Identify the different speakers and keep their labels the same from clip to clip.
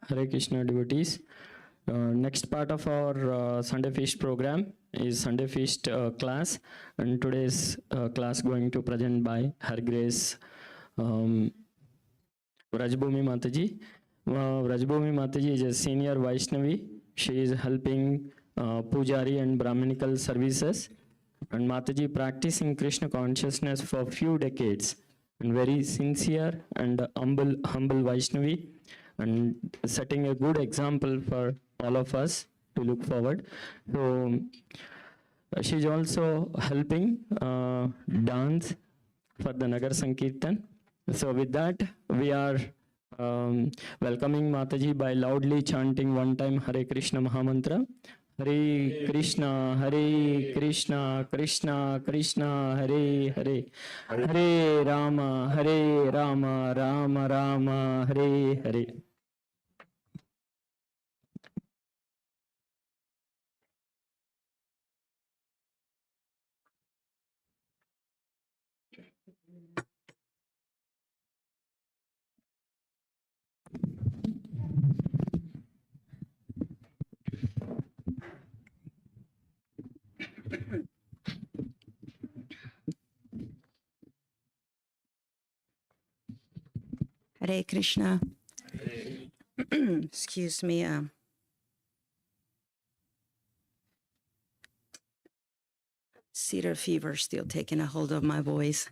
Speaker 1: Hare Krishna devotees. Next part of our Sunday Feast program is Sunday Feast class, and today's class going to present by Her Grace Vrajbhumi Mataji. Vrajbhumi Mataji is a senior Vaishnavi. She is helping Pujari and Brahminical services, and Mataji practicing Krishna consciousness for few decades, and very sincere and humble Vaishnavi, and setting a good example for all of us to look forward. So she's also helping dance for the Nagar Sankirtan. So with that, we are welcoming Mataji by loudly chanting one time Hare Krishna Mahamantra. Hare Krishna, Krishna Krishna, Hare Hare, Hare Rama, Rama Rama, Hare Hare.
Speaker 2: Hare Krishna. Excuse me. Cedar fever still taking a hold of my voice.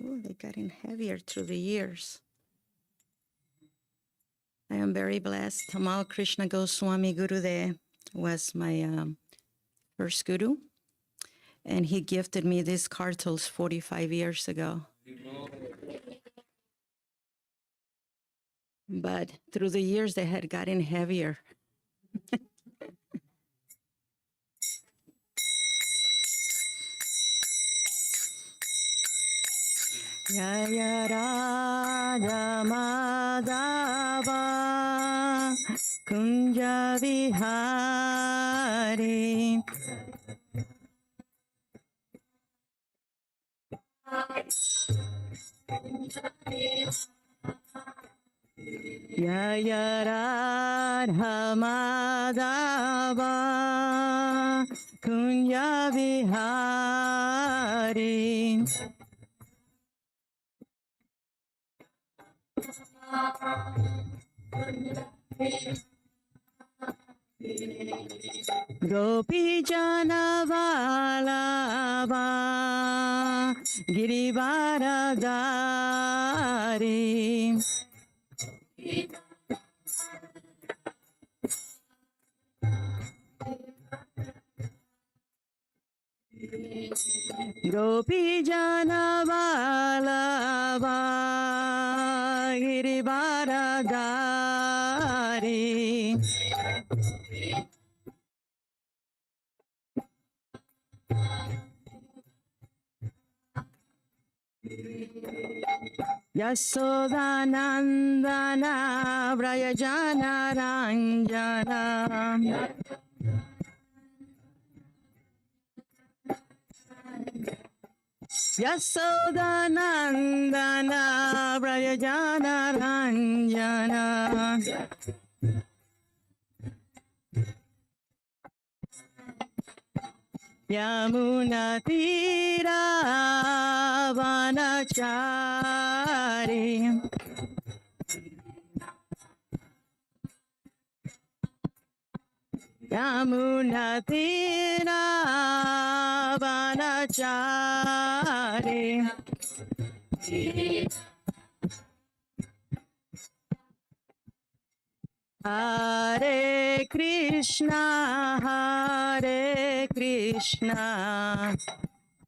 Speaker 2: Oh, they're getting heavier through the years. I am very blessed. Tamal Krishna Goswami Gurudev was my first guru, and he gifted me these kartals 45 years ago. But through the years, they had gotten heavier. Jaya Radha Madhava Kunja Vihari Jaya Radha Madhava Kunja Vihari Gopi Jana Vallabha Girivaradari Gopi Jana Vallabha Girivaradari Yasodanandana Vrayajana Ranjana Yasodanandana Vrayajana Ranjana Yamuna Tira Vanachari Yamuna Tira Vanachari Hare Krishna,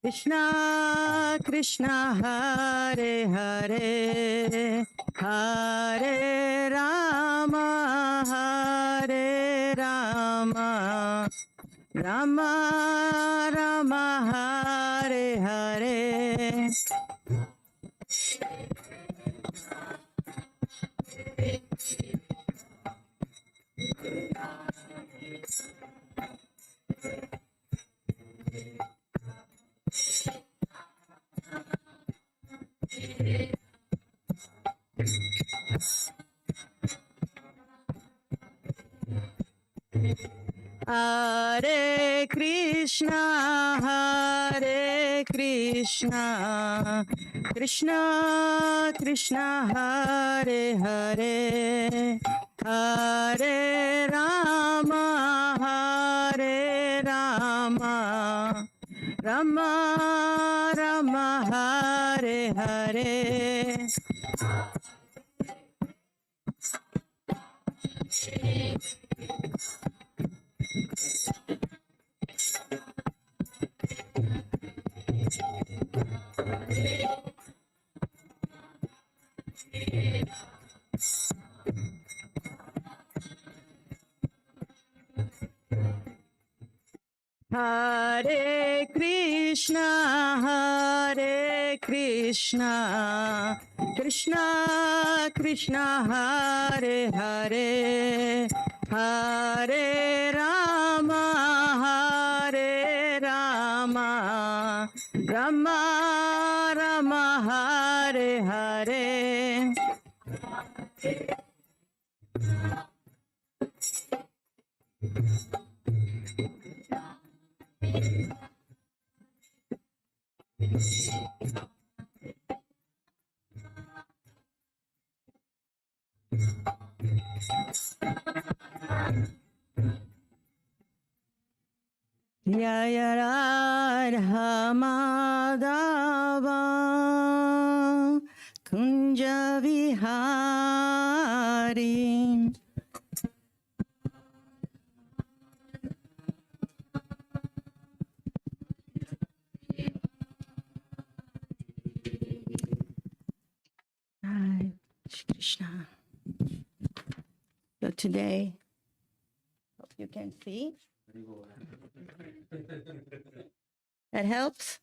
Speaker 2: Krishna Krishna, Hare Hare, Hare Rama, Rama Rama, Hare Hare. Hare Krishna, Hare Krishna, Krishna Krishna, Hare Hare, Hare Rama, Hare Rama, Rama Rama, Hare Hare. Hare Krishna, Hare Krishna, Krishna Krishna, Hare Hare, Hare Rama, Hare Rama, Rama Rama, Hare Hare. Jaya Radha Madhava Kunja Vihari. Hare Krishna. So today, hope you can see. That helps?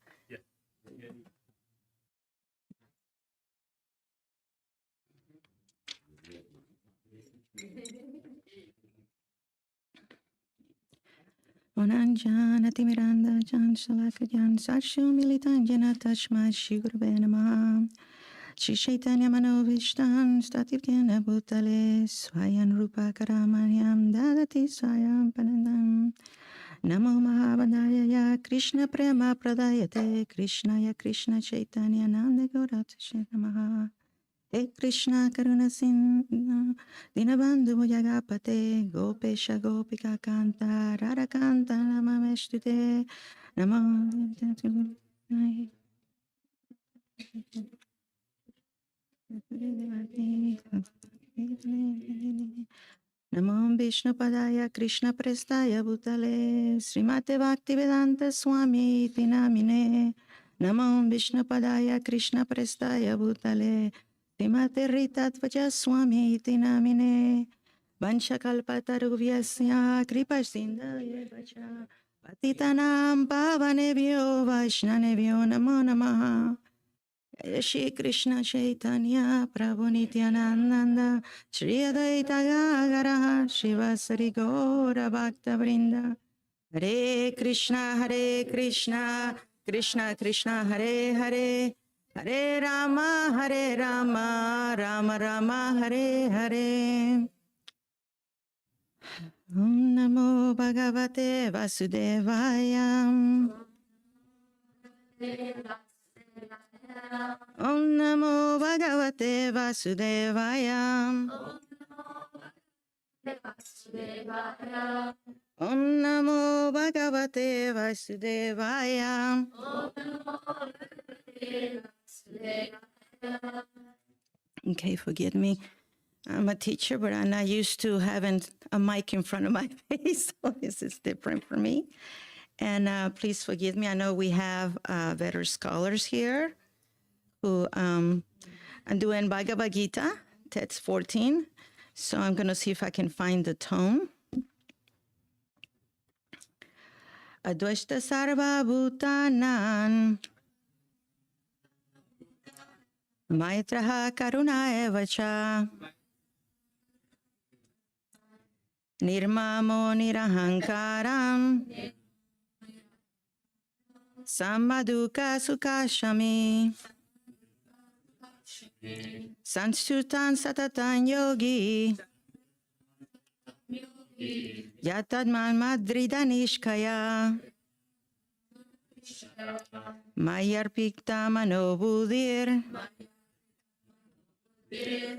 Speaker 2: Onanjanati Miranda Jan Salakajan Sashu Militan Jana Tashma Shigurve Namaha Shri Chaitanya Manovishtan Stativjana Bhutale Swayan Rupa Karamanyam Dadati Swayam Panandam Namo Mahabadaya Ya Krishna Prema Pradayate Krishna Ya Krishna Chaitanya Nanda Gaurata Namaha He Krishna Karuna Sindhu Dinabandhu Bhujagapate Gopesha Gopika Kanta Radha Kanta Namamestute Namo Namo Vishnu Padaya Krishna Prestaya Bhutale Srimate Bhaktivedanta Swami Iti Namine Namo Vishnu Padaya Krishna Prestaya Bhutale Srimate Rita Tvaja Swami Iti Namine Vanchakalpatarubhyasya Kripa Sindhaya Vacha Patitanam Pavanebhyo Vaishnavebhyo Namo Namaha Shri Krishna Chaitanya Prabhu Nityananda Shri Advaita Gadadhara Shivasari Gaura Bhakta Vrinda Hare Krishna Krishna Krishna Hare Hare Hare Rama Rama Rama Hare Hare. Om Namo Bhagavate Vasudevaya. Om Namo Bhagavate Vasudevaya. Om Namo Bhagavate Vasudevaya. Okay, forgive me. I'm a teacher, but I'm not used to having a mic in front of my face, so this is different for me. And please forgive me. I know we have veteran scholars here who I'm doing Bhagavad Gita, text 14. So I'm going to see if I can find the tone. Advaita sarva bhutanan Maitraha karuna evacha. Nirmamo nirahankaram. Sammaduka sukashami. Sanstutan satatan yogi. Yatadman madridanishkaya. Mayarpikta manobudir.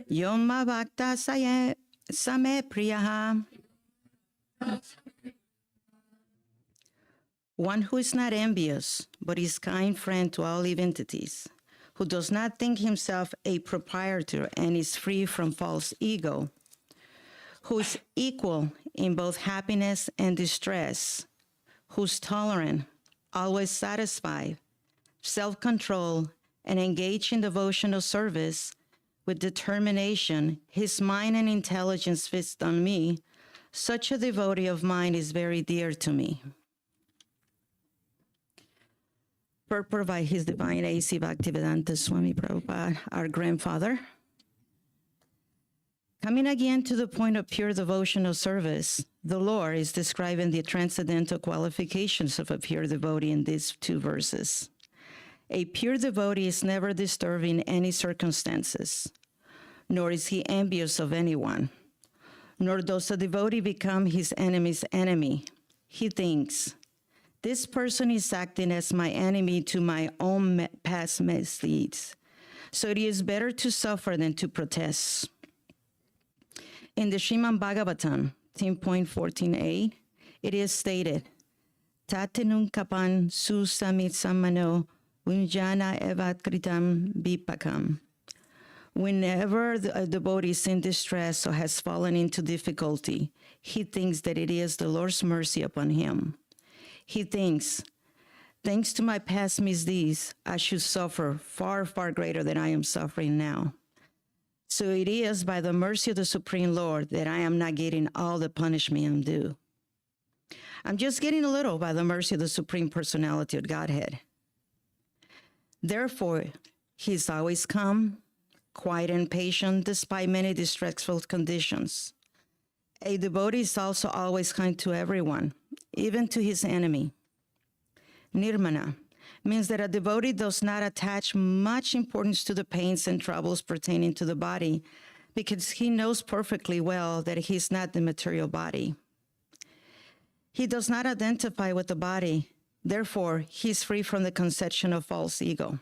Speaker 2: Yoma bhakta same priyaha. One who is not envious, but is kind friend to all living entities, who does not think himself a proprietor and is free from false ego, who is equal in both happiness and distress, who's tolerant, always satisfied, self-control, and engaged in devotional service with determination, his mind and intelligence fixed on me, such a devotee of mine is very dear to me. Purport by His Divine A.C. Bhaktivedanta Swami Prabhupada, our grandfather. Coming again to the point of pure devotional service, the Lord is describing the transcendental qualifications of a pure devotee in these two verses. A pure devotee is never disturbed in any circumstances, nor is he envious of anyone, nor does a devotee become his enemy's enemy. He thinks, this person is acting as my enemy to my own past misdeeds, so it is better to suffer than to protest. In the Srimad Bhagavatam, 10.14a, it is stated, Tatenun kapan susamit samano unjana evatkritam vipakam. Whenever a devotee is in distress or has fallen into difficulty, he thinks that it is the Lord's mercy upon him. He thinks, thanks to my past misdeeds, I should suffer far, far greater than I am suffering now. So it is by the mercy of the Supreme Lord that I am not getting all the punishment I'm due. I'm just getting a little by the mercy of the Supreme Personality of Godhead. Therefore, he's always calm, quiet, and patient despite many distressful conditions. A devotee is also always kind to everyone, even to his enemy. Nirmana means that a devotee does not attach much importance to the pains and troubles pertaining to the body because he knows perfectly well that he is not the material body. He does not identify with the body, therefore he is free from the conception of false ego.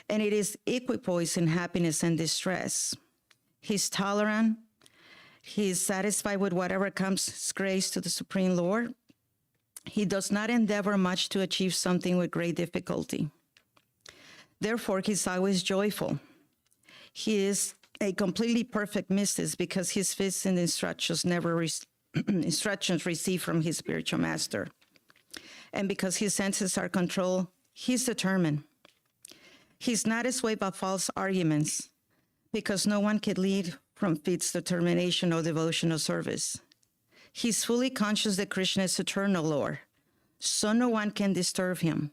Speaker 2: And it is equipoise in happiness and distress. He's tolerant, he is satisfied with whatever comes as grace to the Supreme Lord. He does not endeavor much to achieve something with great difficulty. Therefore, he's always joyful. He is a completely perfect mystic because his fits and instructions instructions received from his spiritual master. And because his senses are controlled, he's determined. He's not swayed by false arguments because no one can lead from fits determination or devotional service. He's fully conscious that Krishna is eternal Lord, so no one can disturb him.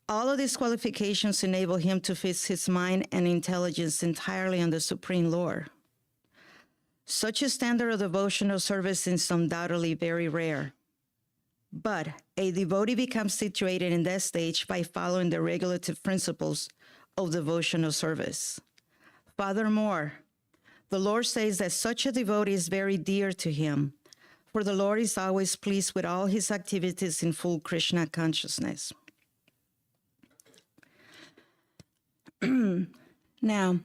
Speaker 2: All of these qualifications enable him to fix his mind and intelligence entirely on the Supreme Lord. Such a standard of devotional service is undoubtedly very rare. But a devotee becomes situated in that stage by following the regulative principles of devotional service. Furthermore, the Lord says that such a devotee is very dear to him, for the Lord is always pleased with all his activities in full Krishna consciousness. Now,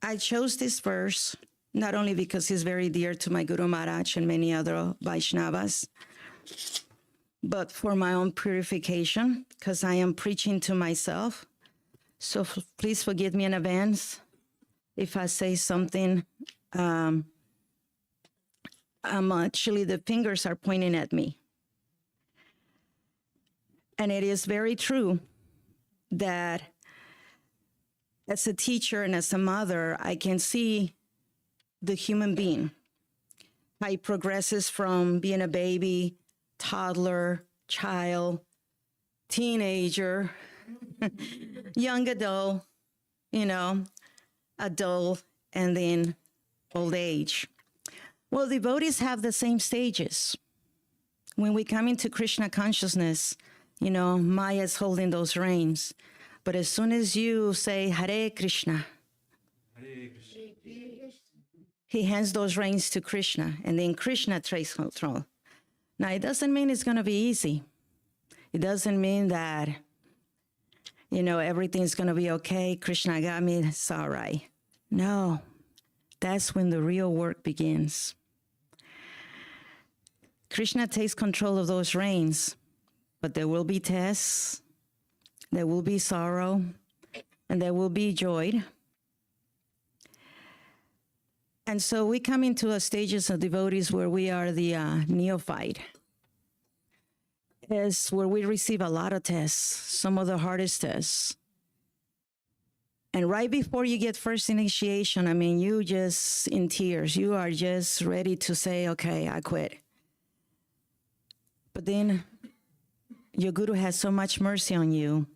Speaker 2: I chose this verse not only because he's very dear to my Guru Maharaj and many other Vaishnavas, but for my own purification, because I am preaching to myself. So please forgive me in advance if I say something. Actually, the fingers are pointing at me. And it is very true that as a teacher and as a mother, I can see the human being, how he progresses from being a baby, toddler, child, teenager, young adult, adult, and then old age. Well, devotees have the same stages. When we come into Krishna consciousness, Maya is holding those reins. But as soon as you say Hare Krishna, he hands those reins to Krishna, and then Krishna takes control. Now, it doesn't mean it's going to be easy. It doesn't mean that, everything's going to be okay. Krishna got me, it's all right. No, that's when the real work begins. Krishna takes control of those reins, but there will be tests, there will be sorrow, and there will be joy. And so we come into a stages of devotees where we are the neophyte. It's where we receive a lot of tests, some of the hardest tests. And right before you get first initiation, you just in tears. You are just ready to say, okay, I quit. But then your guru has so much mercy on you,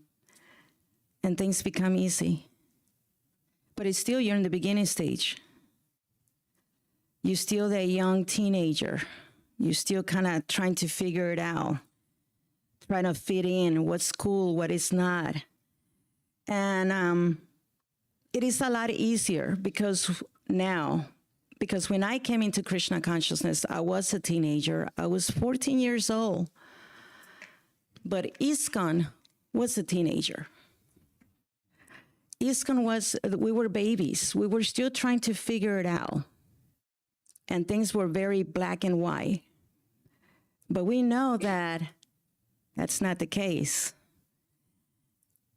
Speaker 2: and things become easy. But it's still, you're in the beginning stage. You're still that young teenager. You're still kind of trying to figure it out, trying to fit in, what's cool, what is not. And it is a lot easier because when I came into Krishna consciousness, I was a teenager. I was 14 years old. But ISKCON was a teenager. ISKCON we were babies. We were still trying to figure it out. And things were very black and white. But we know that that's not the case.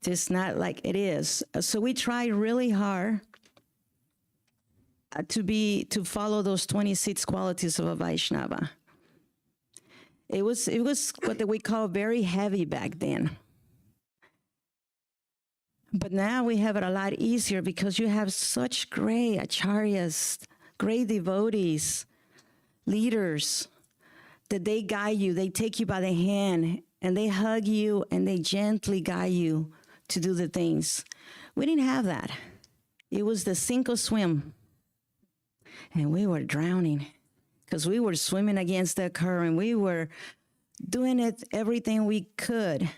Speaker 2: It's not like it is. So we tried really hard to follow those 26 qualities of a Vaishnava. It was what we call very heavy back then. But now we have it a lot easier because you have such great acharyas, great devotees, leaders, that they guide you, they take you by the hand, and they hug you, and they gently guide you to do the things. We didn't have that. It was the sink or swim. And we were drowning because we were swimming against the current. We were doing everything we could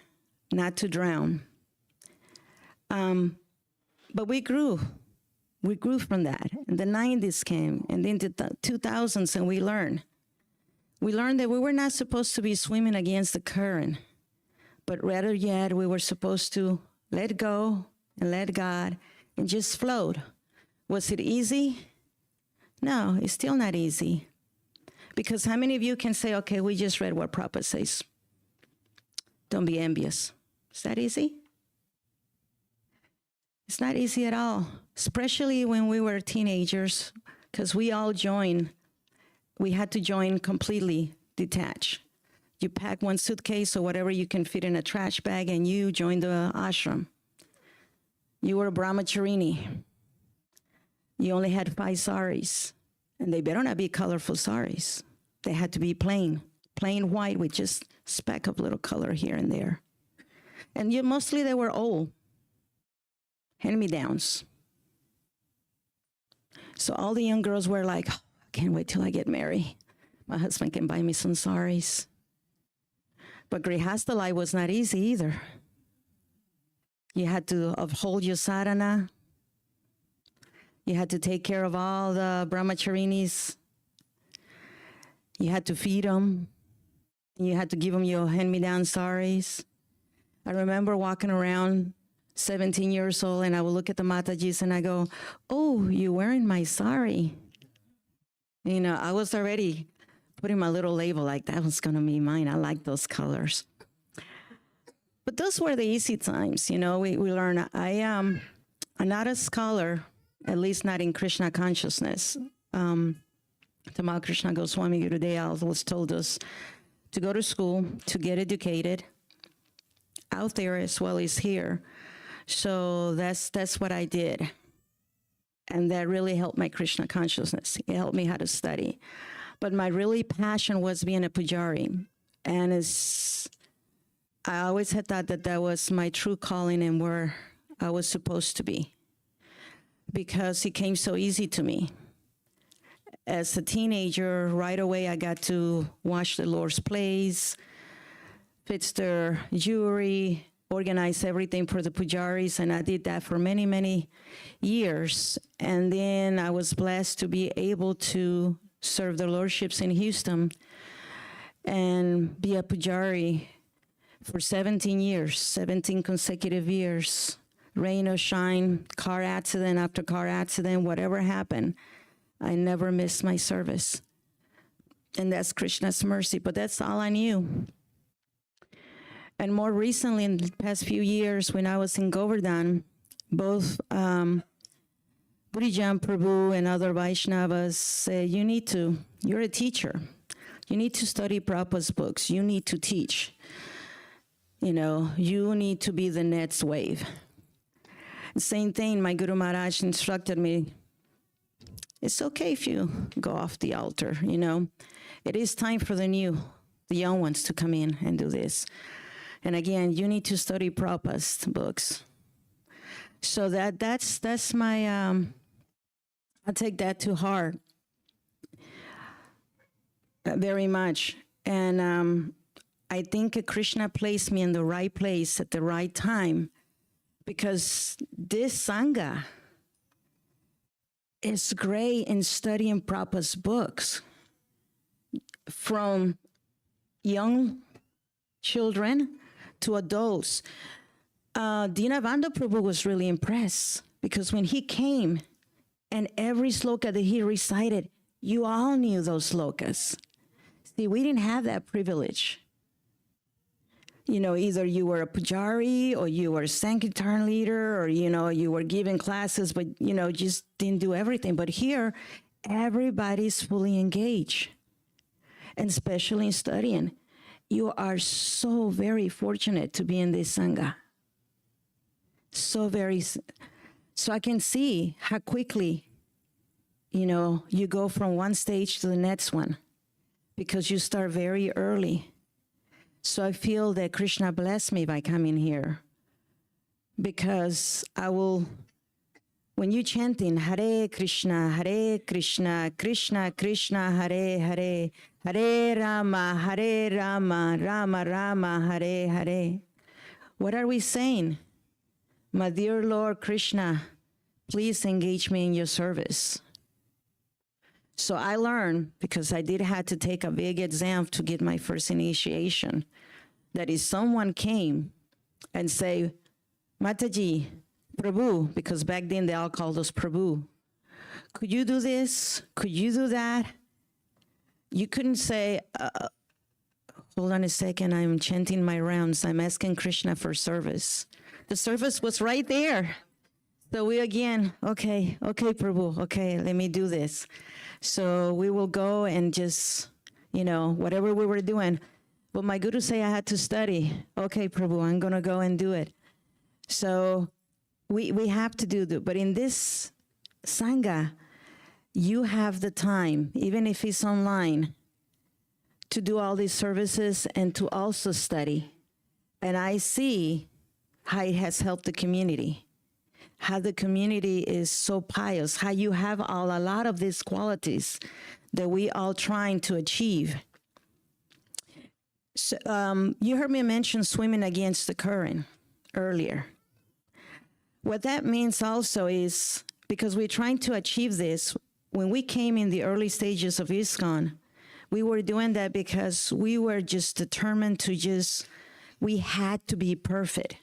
Speaker 2: not to drown. But we grew. We grew from that. And the 90s came, and then the 2000s, and we learned. We learned that we were not supposed to be swimming against the current, but rather yet we were supposed to let go and let God and just float. Was it easy? No, it's still not easy. Because how many of you can say, okay, we just read what Prabhupada says. Don't be envious. Is that easy? It's not easy at all, especially when we were teenagers, because we all joined. We had to join completely detached. You pack one suitcase or whatever you can fit in a trash bag, and you joined the ashram. You were a brahmacharini. You only had 5 saris, and they better not be colorful saris. They had to be plain white with just a speck of little color here and there. And mostly they were old, hand-me-downs. So all the young girls were like, oh, I can't wait till I get married. My husband can buy me some saris. But Grihastha life was not easy either. You had to uphold your sadhana. You had to take care of all the brahmacharinis. You had to feed them. You had to give them your hand-me-down saris. I remember walking around 17 years old, and I would look at the Matajis and I go, oh, you're wearing my sari. I was already putting my little label like that was going to be mine. I like those colors. But those were the easy times, we learned. I'm not a scholar, at least not in Krishna consciousness. Tamal Krishna Goswami Gurudeva was told us to go to school, to get educated, out there as well as here. So that's what I did. And that really helped my Krishna consciousness. It helped me how to study. But my really passion was being a pujari. And I always had thought that was my true calling and where I was supposed to be. because it came so easy to me. As a teenager, right away I got to wash the Lord's place, fix their jewelry, organize everything for the pujaris, and I did that for many, many years. And then I was blessed to be able to serve the lordships in Houston and be a pujari for 17 years, 17 consecutive years. Rain or shine, car accident after car accident, whatever happened, I never missed my service. And that's Krishna's mercy, but that's all I knew. And more recently, in the past few years, when I was in Govardhan, both Burijan Prabhu and other Vaishnavas said, you're a teacher. You need to study Prabhupada's books. You need to teach. You need to be the next wave. Same thing, my Guru Maharaj instructed me, it's okay if you go off the altar, It is time for the young ones to come in and do this. And again, you need to study Prabhupada's books. So that's my, I take that to heart very much. And I think Krishna placed me in the right place at the right time, because this Sangha is great in studying Prabhupada's books, from young children to adults. Dinavanda Prabhu was really impressed, because when he came and every sloka that he recited, you all knew those slokas. See, we didn't have that privilege. Either you were a pujari or you were a Sankirtan leader, or, you were giving classes, but, just didn't do everything. But here, everybody's fully engaged, and especially in studying. You are so very fortunate to be in this Sangha. So I can see how quickly, you go from one stage to the next one, because you start very early. So I feel that Krishna blessed me by coming here, because when you chanting Hare Krishna, Krishna Krishna, Hare Hare, Hare Rama, Rama Rama, Hare Hare. What are we saying? My dear Lord Krishna, please engage me in your service. So I learned, because I did have to take a big exam to get my first initiation, that if someone came and say, Mataji, Prabhu, because back then they all called us Prabhu, could you do this? Could you do that? You couldn't say, hold on a second, I'm chanting my rounds, I'm asking Krishna for service. The service was right there. So we again, okay, Prabhu, okay, let me do this. So we will go and just, whatever we were doing. But my guru say I had to study. Okay, Prabhu, I'm going to go and do it. So we have to do that. But in this Sangha, you have the time, even if it's online, to do all these services and to also study. And I see how it has helped the community. How the community is so pious, how you have a lot of these qualities that we all trying to achieve. So, you heard me mention swimming against the current earlier. What that means also is, because we're trying to achieve this, when we came in the early stages of ISKCON, we were doing that because we were just determined to we had to be perfect.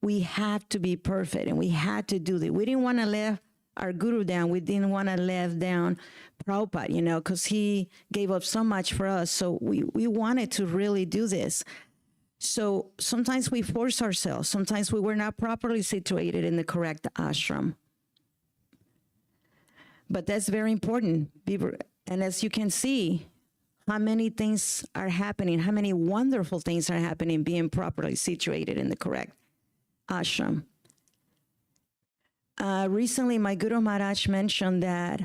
Speaker 2: We had to be perfect, and we had to do that. We didn't want to let our guru down. We didn't want to let down Prabhupada, because he gave up so much for us. So we wanted to really do this. So sometimes we force ourselves. Sometimes we were not properly situated in the correct ashram. But that's very important. And as you can see, how many things are happening, how many wonderful things are happening being properly situated in the correct ashram. Recently, my Guru Maharaj mentioned that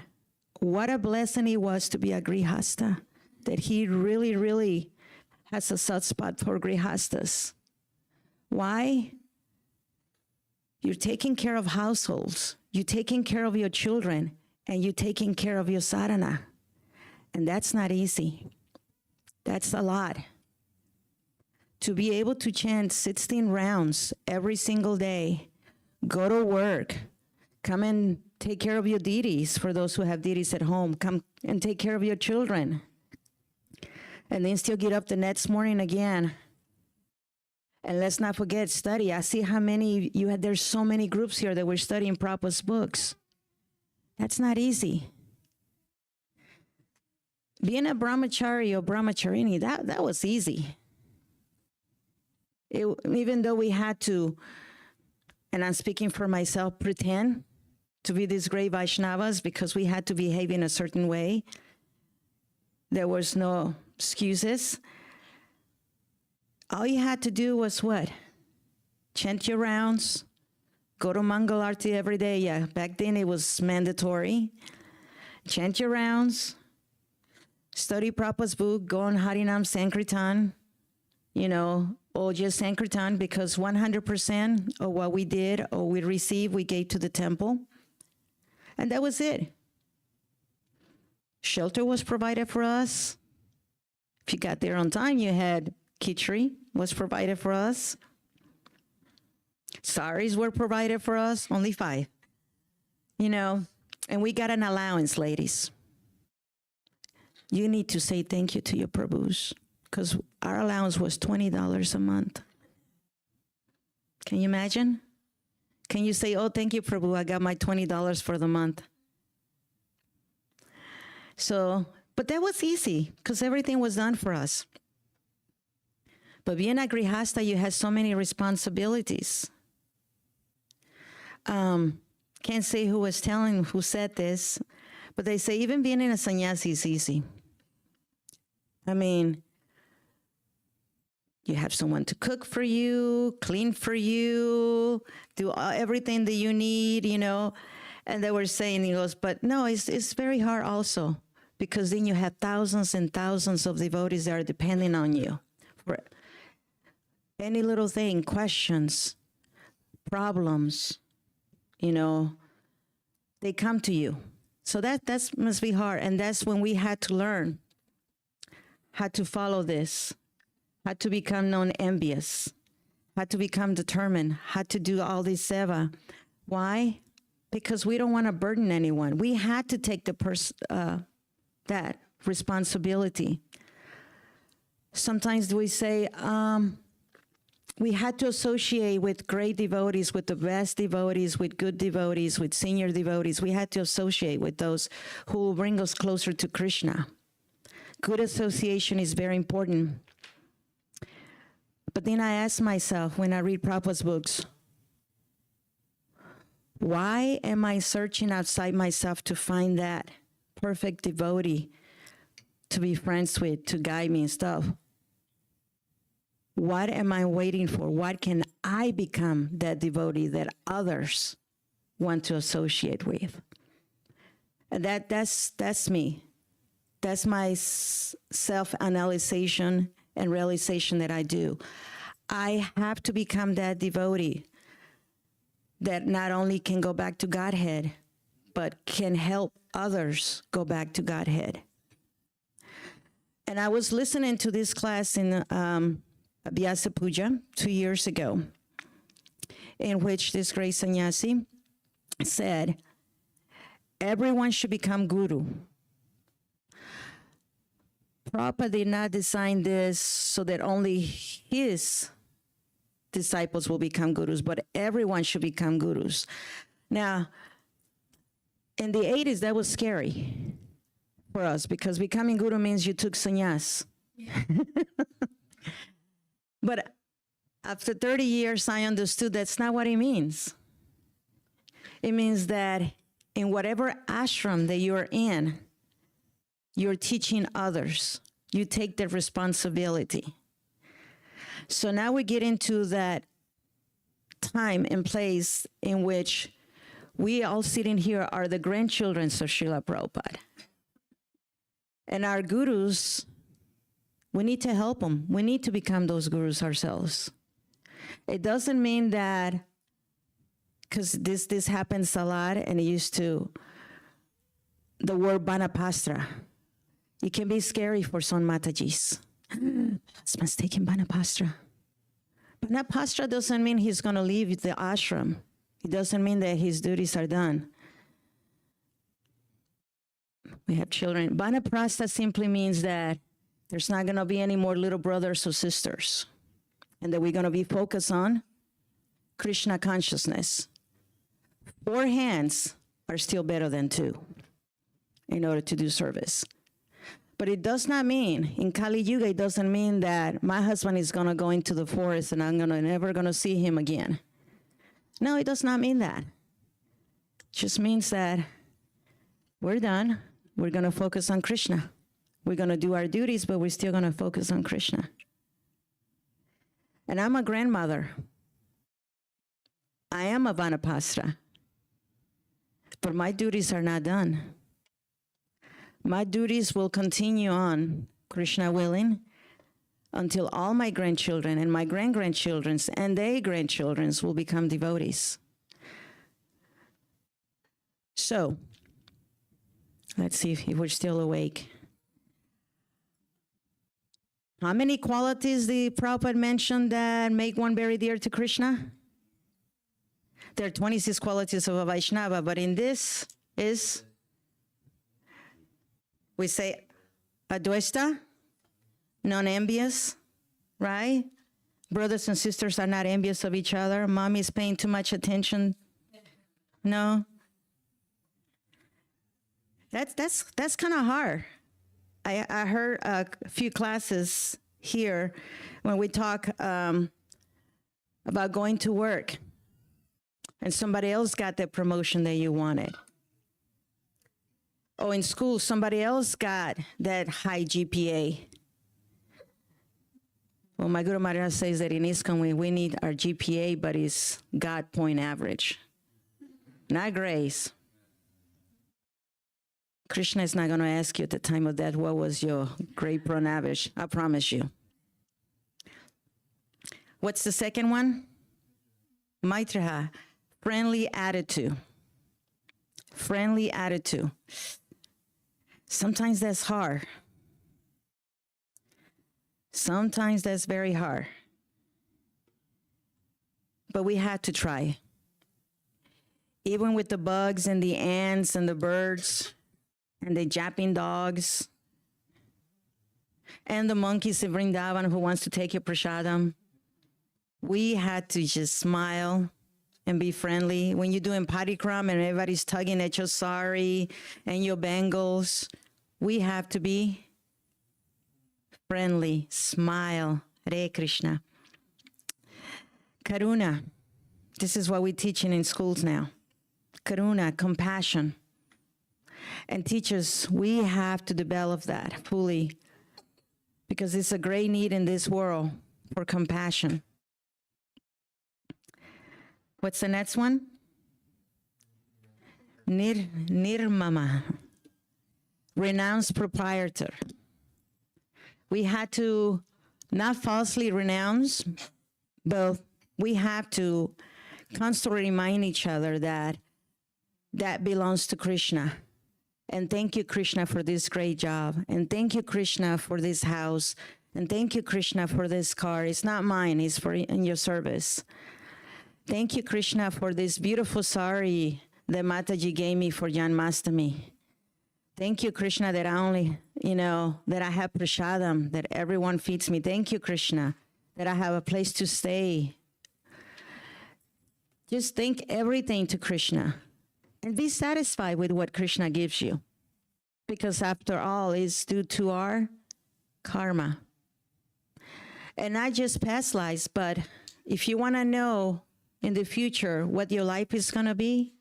Speaker 2: what a blessing it was to be a Grihasta, that he really, really has a soft spot for Grihastas. Why? You're taking care of households. You're taking care of your children, and you're taking care of your sadhana. And that's not easy. That's a lot. To be able to chant 16 rounds every single day, go to work, come and take care of your deities, for those who have deities at home, come and take care of your children. And then still get up the next morning again. And let's not forget, study. I see how many you had. There's so many groups here that were studying Prabhupada's books. That's not easy. Being a brahmachari or brahmacharini, that was easy. Even though we had to, and I'm speaking for myself, pretend to be these great Vaishnavas because we had to behave in a certain way. There was no excuses. All you had to do was what? Chant your rounds, go to Mangal Arati every day. Yeah, back then it was mandatory. Chant your rounds, study Prabhupada's book, go on Harinam Sankirtan, or just Sankirtan, because 100% of what we did or we received, we gave to the temple. And that was it. Shelter was provided for us. If you got there on time, you had khichdi was provided for us. Saris were provided for us, only 5. And we got an allowance, ladies. You need to say thank you to your Prabhus, because our allowance was $20 a month. Can you imagine? Can you say, oh, thank you, Prabhu, I got my $20 for the month. So, but that was easy, because everything was done for us. But being a grihasta, you have so many responsibilities. Can't say who said this, but they say even being in a sannyasi is easy. I mean, you have someone to cook for you, clean for you, do everything that you need, And they were saying, he goes, but no, it's very hard also, because then you have thousands and thousands of devotees that are depending on you for any little thing, questions, problems, they come to you. So that must be hard. And that's when we had to learn how to follow this, how to become non-envious, how to become determined, how to do all this seva. Why? Because we don't want to burden anyone. We had to take that responsibility. Sometimes we say, we had to associate with great devotees, with the best devotees, with good devotees, with senior devotees. We had to associate with those who will bring us closer to Krishna. Good association is very important. But then I ask myself, when I read Prabhupada's books, why am I searching outside myself to find that perfect devotee to be friends with, to guide me and stuff? What am I waiting for? What can I become that devotee that others want to associate with? And that's me. That's my self-analysis and realization that I do. I have to become that devotee that not only can go back to Godhead, but can help others go back to Godhead. And I was listening to this class in Vyasa Puja 2 years ago, in which this great sannyasi said, everyone should become guru. Prabhupada did not design this so that only his disciples will become gurus, but everyone should become gurus. Now, in the 80s, that was scary for us, because becoming guru means you took sannyas. But after 30 years, I understood that's not what it means. It means that in whatever ashram that you're in, you're teaching others. You take the responsibility. So now we get into that time and place in which we all sitting here are the grandchildren of Srila Prabhupada. And our gurus, we need to help them. We need to become those gurus ourselves. It doesn't mean that because this happens a lot, and it used to, the word Banapastra. It can be scary for some Matajis. Husband's taking Banapastra. Banapastra doesn't mean he's going to leave the ashram. It doesn't mean that his duties are done. We have children. Banaprastha simply means that there's not going to be any more little brothers or sisters, and that we're going to be focused on Krishna consciousness. 4 hands are still better than 2 in order to do service. But it does not mean, in Kali Yuga, it doesn't mean that my husband is going to go into the forest and I'm never going to see him again. No, it does not mean that. It just means that we're done. We're going to focus on Krishna. We're going to do our duties, but we're still going to focus on Krishna. And I'm a grandmother. I am a Vanapastra. But my duties are not done. My duties will continue on, Krishna willing, until all my grandchildren and my grandgrandchildren's and their grandchildren's will become devotees. So, let's see if we're still awake. How many qualities the Prabhupada mentioned that make one very dear to Krishna? There are 26 qualities of a Vaishnava, but in this is, we say, advaita, non-envious, right? Brothers and sisters are not envious of each other. Mommy is paying too much attention. No. That's kind of hard. I heard a few classes here when we talk about going to work, and somebody else got the promotion that you wanted. Or in school, somebody else got that high GPA. Well, my Guru Maharaj says that in ISKCON we need our GPA, but it's God point average, not grace. Krishna is not going to ask you at the time of death, what was your grade point average? I promise you. What's the second one? Maitraha, friendly attitude. Friendly attitude. Sometimes that's hard. Sometimes that's very hard. But we had to try. Even with the bugs and the ants and the birds and the japping dogs and the monkeys in Vrindavan who wants to take your prasadam, we had to just smile and be friendly. When you're doing parikram and everybody's tugging at your sari and your bangles, we have to be friendly, smile. Hare Krishna. Karuna. This is what we're teaching in schools now. Karuna, compassion. And teachers, we have to develop that fully because it's a great need in this world for compassion. What's the next one? Nirmama. Renounced proprietor. We had to not falsely renounce, but we have to constantly remind each other that that belongs to Krishna. And thank you, Krishna, for this great job. And thank you, Krishna, for this house. And thank you, Krishna, for this car. It's not mine, it's for in your service. Thank you, Krishna, for this beautiful sari that Mataji gave me for Janmastami. Thank you, Krishna, that I only, that I have prasadam, that everyone feeds me. Thank you, Krishna, that I have a place to stay. Just thank everything to Krishna and be satisfied with what Krishna gives you. Because after all, it's due to our karma. And not just past lives, but if you want to know in the future what your life is going to be,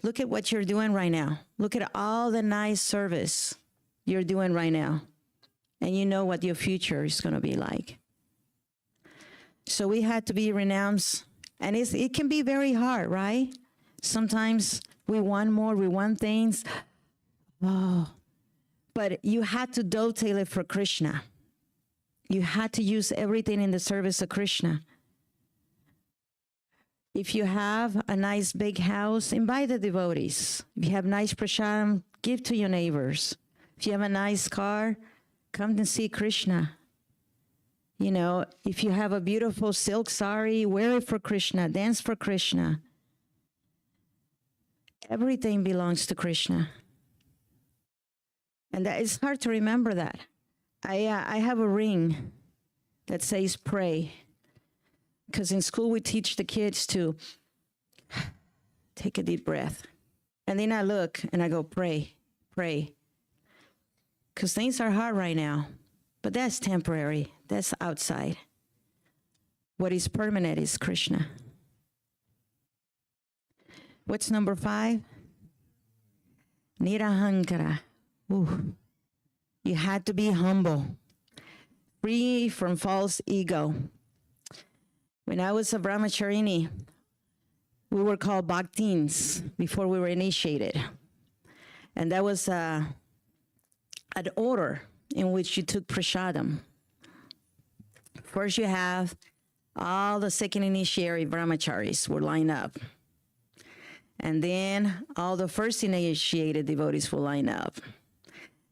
Speaker 2: look at what you're doing right now. Look at all the nice service you're doing right now. And you know what your future is going to be like. So we had to be renounced. And it can be very hard, right? Sometimes we want more, we want things. Oh, but you had to dovetail it for Krishna. You had to use everything in the service of Krishna. If you have a nice big house, invite the devotees. If you have nice prasadam, give to your neighbors. If you have a nice car, come and see Krishna. You know, if you have a beautiful silk sari, wear it for Krishna, dance for Krishna. Everything belongs to Krishna. And that, it's hard to remember that. I have a ring that says pray. Because in school we teach the kids to take a deep breath. And then I look and I go, pray, pray. Because things are hard right now. But that's temporary. That's outside. What is permanent is Krishna. What's number 5? Nirahankara. Ooh. You had to be humble, free from false ego. When I was a brahmacharini, we were called bhaktins before we were initiated. And that was an order in which you took prasadam. First you have all the second initiatory brahmacharis will line up. And then all the first initiated devotees will line up.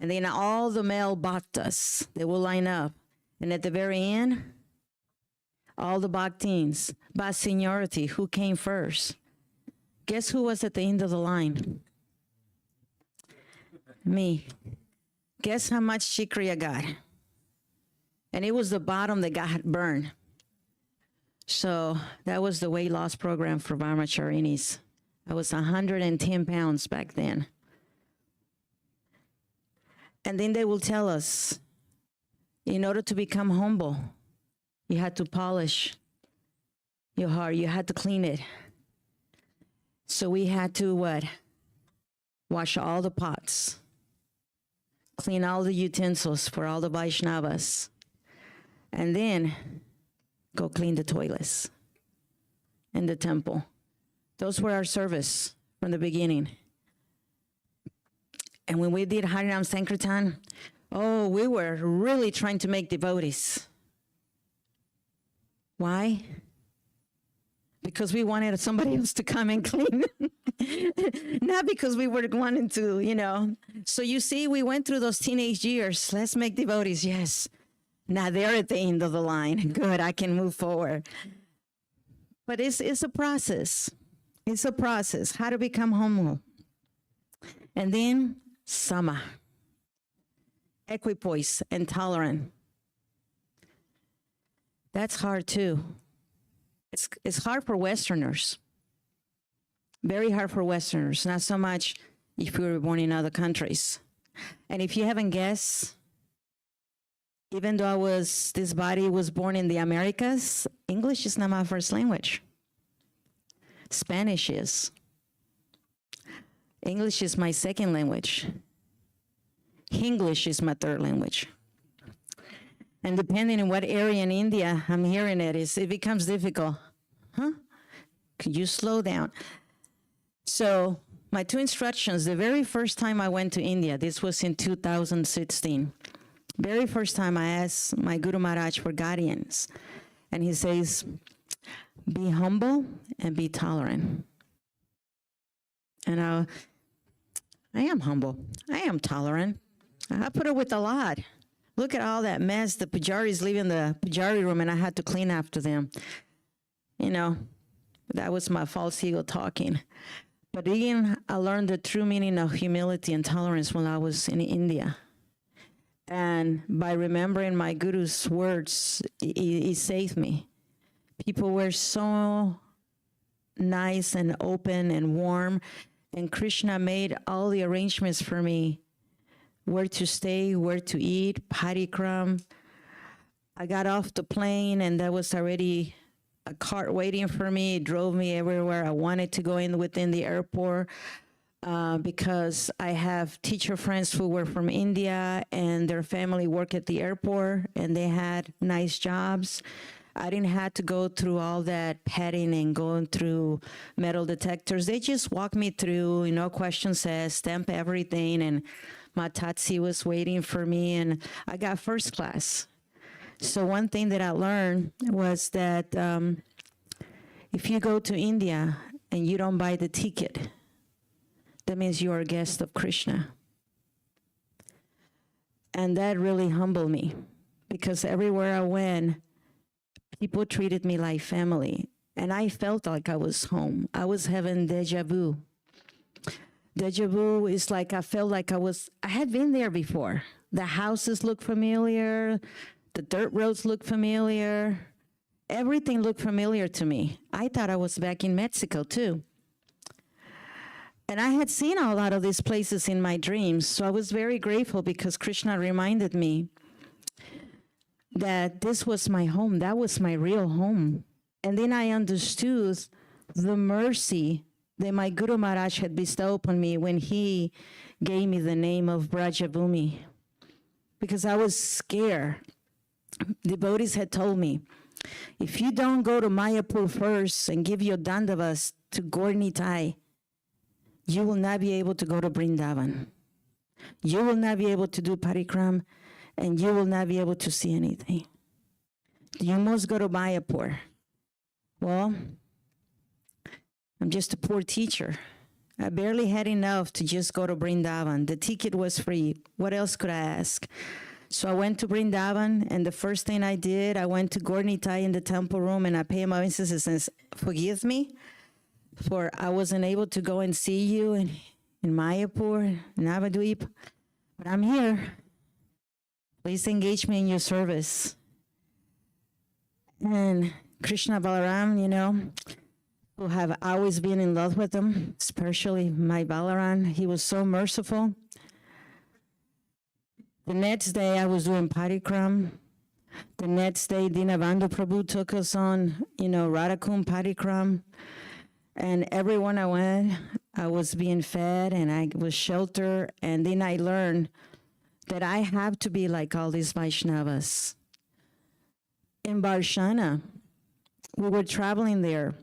Speaker 2: And then all the male bhaktas, they will line up. And at the very end, all the bhaktins, by seniority, who came first? Guess who was at the end of the line? Me. Guess how much shikri I got? And it was the bottom that got burned. So that was the weight loss program for brahmacharinis. I was 110 pounds back then. And then they will tell us, in order to become humble, you had to polish your heart. You had to clean it. So we had to what? Wash all the pots. Clean all the utensils for all the Vaishnavas. And then go clean the toilets in the temple. Those were our service from the beginning. And when we did Harinam Sankirtan, oh, we were really trying to make devotees. Why? Because we wanted somebody else to come and clean. Not because we were wanting to, you know. So you see, we went through those teenage years. Let's make devotees, yes. Now they're at the end of the line. Good, I can move forward. But it's a process. It's a process, how to become humble. And then sama, equipoise, and tolerant. That's hard too. It's hard for Westerners. Very hard for Westerners, not so much if you were born in other countries. And if you haven't guessed, even though this body was born in the Americas, English is not my first language. Spanish is. English is my second language. English is my third language. And depending on what area in India I'm hearing it becomes difficult. Huh? Could you slow down? So my 2 instructions, the very first time I went to India, this was in 2016. Very first time I asked my Guru Maharaj for guidance. And he says, be humble and be tolerant. And I am humble. I am tolerant. I put up with a lot. Look at all that mess. The pujaris leave in the pujari room, and I had to clean after them. You know, that was my false ego talking. But again, I learned the true meaning of humility and tolerance when I was in India. And by remembering my guru's words, it saved me. People were so nice and open and warm, and Krishna made all the arrangements for me, where to stay, where to eat, parikram. I got off the plane, and there was already a cart waiting for me. It drove me everywhere I wanted to go within the airport, because I have teacher friends who were from India, and their family worked at the airport, and they had nice jobs. I didn't have to go through all that petting and going through metal detectors. They just walked me through, questions asked, stamp everything, and my tatsi was waiting for me, and I got first class. So one thing that I learned was that, if you go to India and you don't buy the ticket, that means you're a guest of Krishna. And that really humbled me, because everywhere I went, people treated me like family. And I felt like I was home. I was having deja vu. Deja vu is like I felt like I had been there before. The houses looked familiar. The dirt roads looked familiar. Everything looked familiar to me. I thought I was back in Mexico too. And I had seen a lot of these places in my dreams, so I was very grateful because Krishna reminded me that this was my home. That was my real home. And then I understood the mercy that my Guru Maharaj had bestowed upon me when he gave me the name of Brajabhumi, because I was scared. Devotees had told me, if you don't go to Mayapur first and give your dandavas to Gornitai, you will not be able to go to Vrindavan. You will not be able to do parikram, and you will not be able to see anything. You must go to Mayapur. Well, I'm just a poor teacher. I barely had enough to just go to Vrindavan. The ticket was free. What else could I ask? So I went to Vrindavan, and the first thing I did, I went to Gornitai in the temple room, and I paid my obeisances and said, forgive me, for I wasn't able to go and see you in Mayapur, Navadvip, but I'm here. Please engage me in your service. And Krishna Balaram, you know, who have always been in love with them, especially my Balaram, he was so merciful. The next day I was doing parikram. The next day Dinabandhu Prabhu took us on, you know, Radhakund parikram. And everyone I went, I was being fed and I was sheltered. And then I learned that I have to be like all these Vaishnavas. In Barshana, we were traveling there.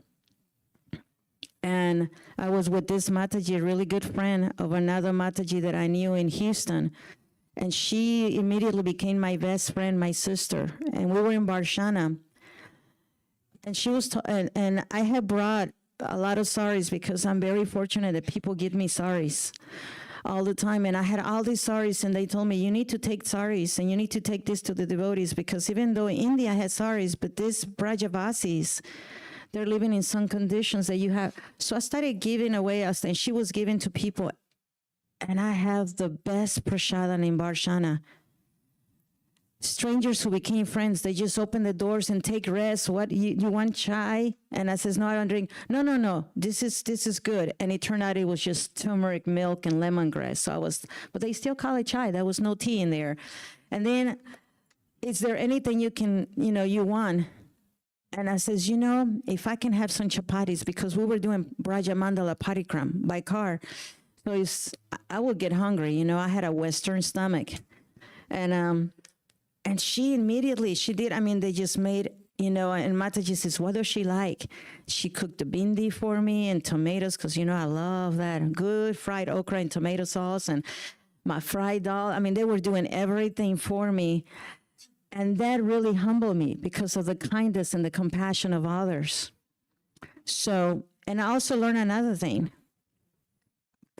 Speaker 2: And I was with this Mataji, a really good friend of another Mataji that I knew in Houston. And she immediately became my best friend, my sister. And we were in Barshana. And she was, and I had brought a lot of saris because I'm very fortunate that people give me saris all the time. And I had all these saris, and they told me, you need to take saris and you need to take this to the devotees, because even though India has saris, but these Brajavasis, they're living in some conditions that you have. So I started giving away us, and she was giving to people. And I have the best prasadam in Barshana. Strangers who became friends, they just open the doors and take rest. What, you want chai? And I says, no, I don't drink. No, this is good. And it turned out it was just turmeric milk and lemongrass. So but they still call it chai. There was no tea in there. And then, is there anything you can, you want? And I says, if I can have some chapatis, because we were doing Braja Mandala Parikram by car. So I would get hungry, I had a Western stomach. And she immediately, they just made, and Mataji says, what does she like? She cooked the bindi for me and tomatoes, because, I love that. Good fried okra and tomato sauce and my fried dal. They were doing everything for me. And that really humbled me because of the kindness and the compassion of others. So, and I also learned another thing.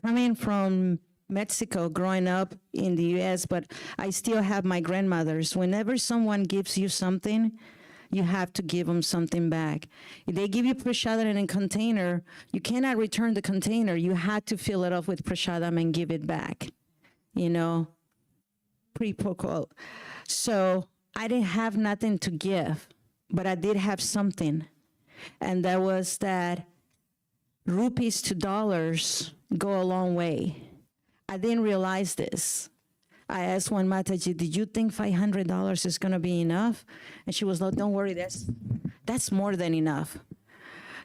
Speaker 2: Coming from Mexico, growing up in the U.S., but I still have my grandmothers. Whenever someone gives you something, you have to give them something back. If they give you prasadam in a container, you cannot return the container. You had to fill it up with prasadam and give it back, pre-protocol. So I didn't have nothing to give, but I did have something. And that was that rupees to dollars go a long way. I didn't realize this. I asked one Mataji, did you think $500 is going to be enough? And she was like, don't worry, that's more than enough.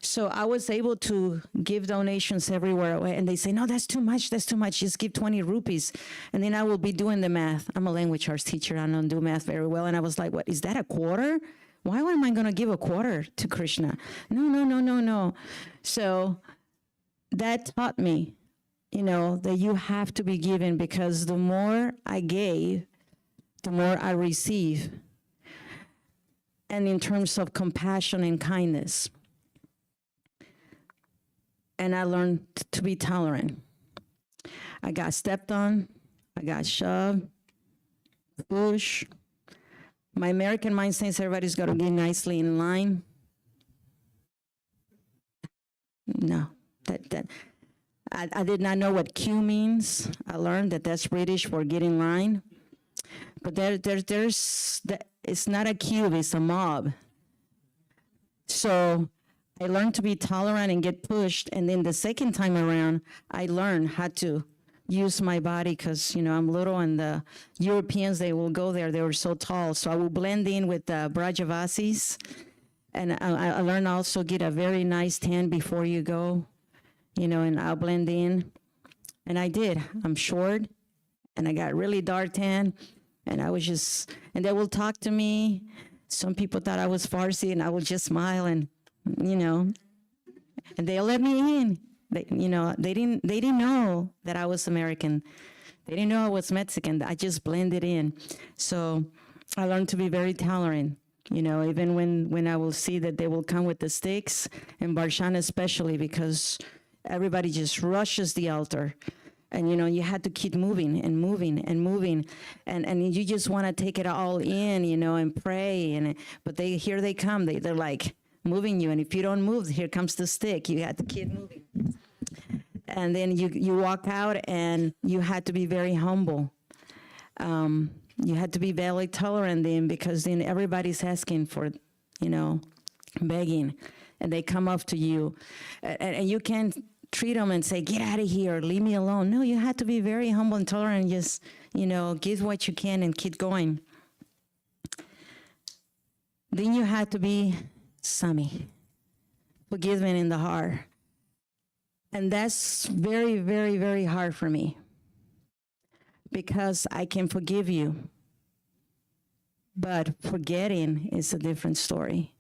Speaker 2: So I was able to give donations everywhere. And they say, no, that's too much. Just give 20 rupees. And then I will be doing the math. I'm a language arts teacher. I don't do math very well. And I was like, what, is that a quarter? Why am I going to give a quarter to Krishna? No. So that taught me, that you have to be given, because the more I gave, the more I receive. And in terms of compassion and kindness. and I learned to be tolerant. I got stepped on, I got shoved, pushed. My American mind says everybody's got to get nicely in line. No, I did not know what Q means. I learned that that's British for get in line. But it's not a cube, it's a mob. So I learned to be tolerant and get pushed. And then the second time around, I learned how to use my body because, I'm little, and the Europeans, they will go there. They were so tall. So I will blend in with the Brajavasis. And I learned also get a very nice tan before you go, and I'll blend in. And I did. I'm short, and I got really dark tan. And I was just, and they will talk to me. Some people thought I was Farsi, and I would just smile and, and they'll let me in. They didn't know that I was American. They didn't know I was Mexican. I just blended in. So I learned to be very tolerant. Even when I will see that they will come with the sticks, and Barshan especially, because everybody just rushes the altar. And, you had to keep moving and moving and moving. And you just want to take it all in, and pray. But here they come. They're like moving you. And if you don't move, here comes the stick. You have to keep moving. And then you walk out, and you had to be very humble. You had to be very tolerant then, because then everybody's asking for, begging. And they come up to you. And you can't treat them and say, get out of here, leave me alone. No, you have to be very humble and tolerant and just, give what you can and keep going. Then you have to be Sami, forgiving in the heart. And that's very, very, very hard for me, because I can forgive you, but forgetting is a different story.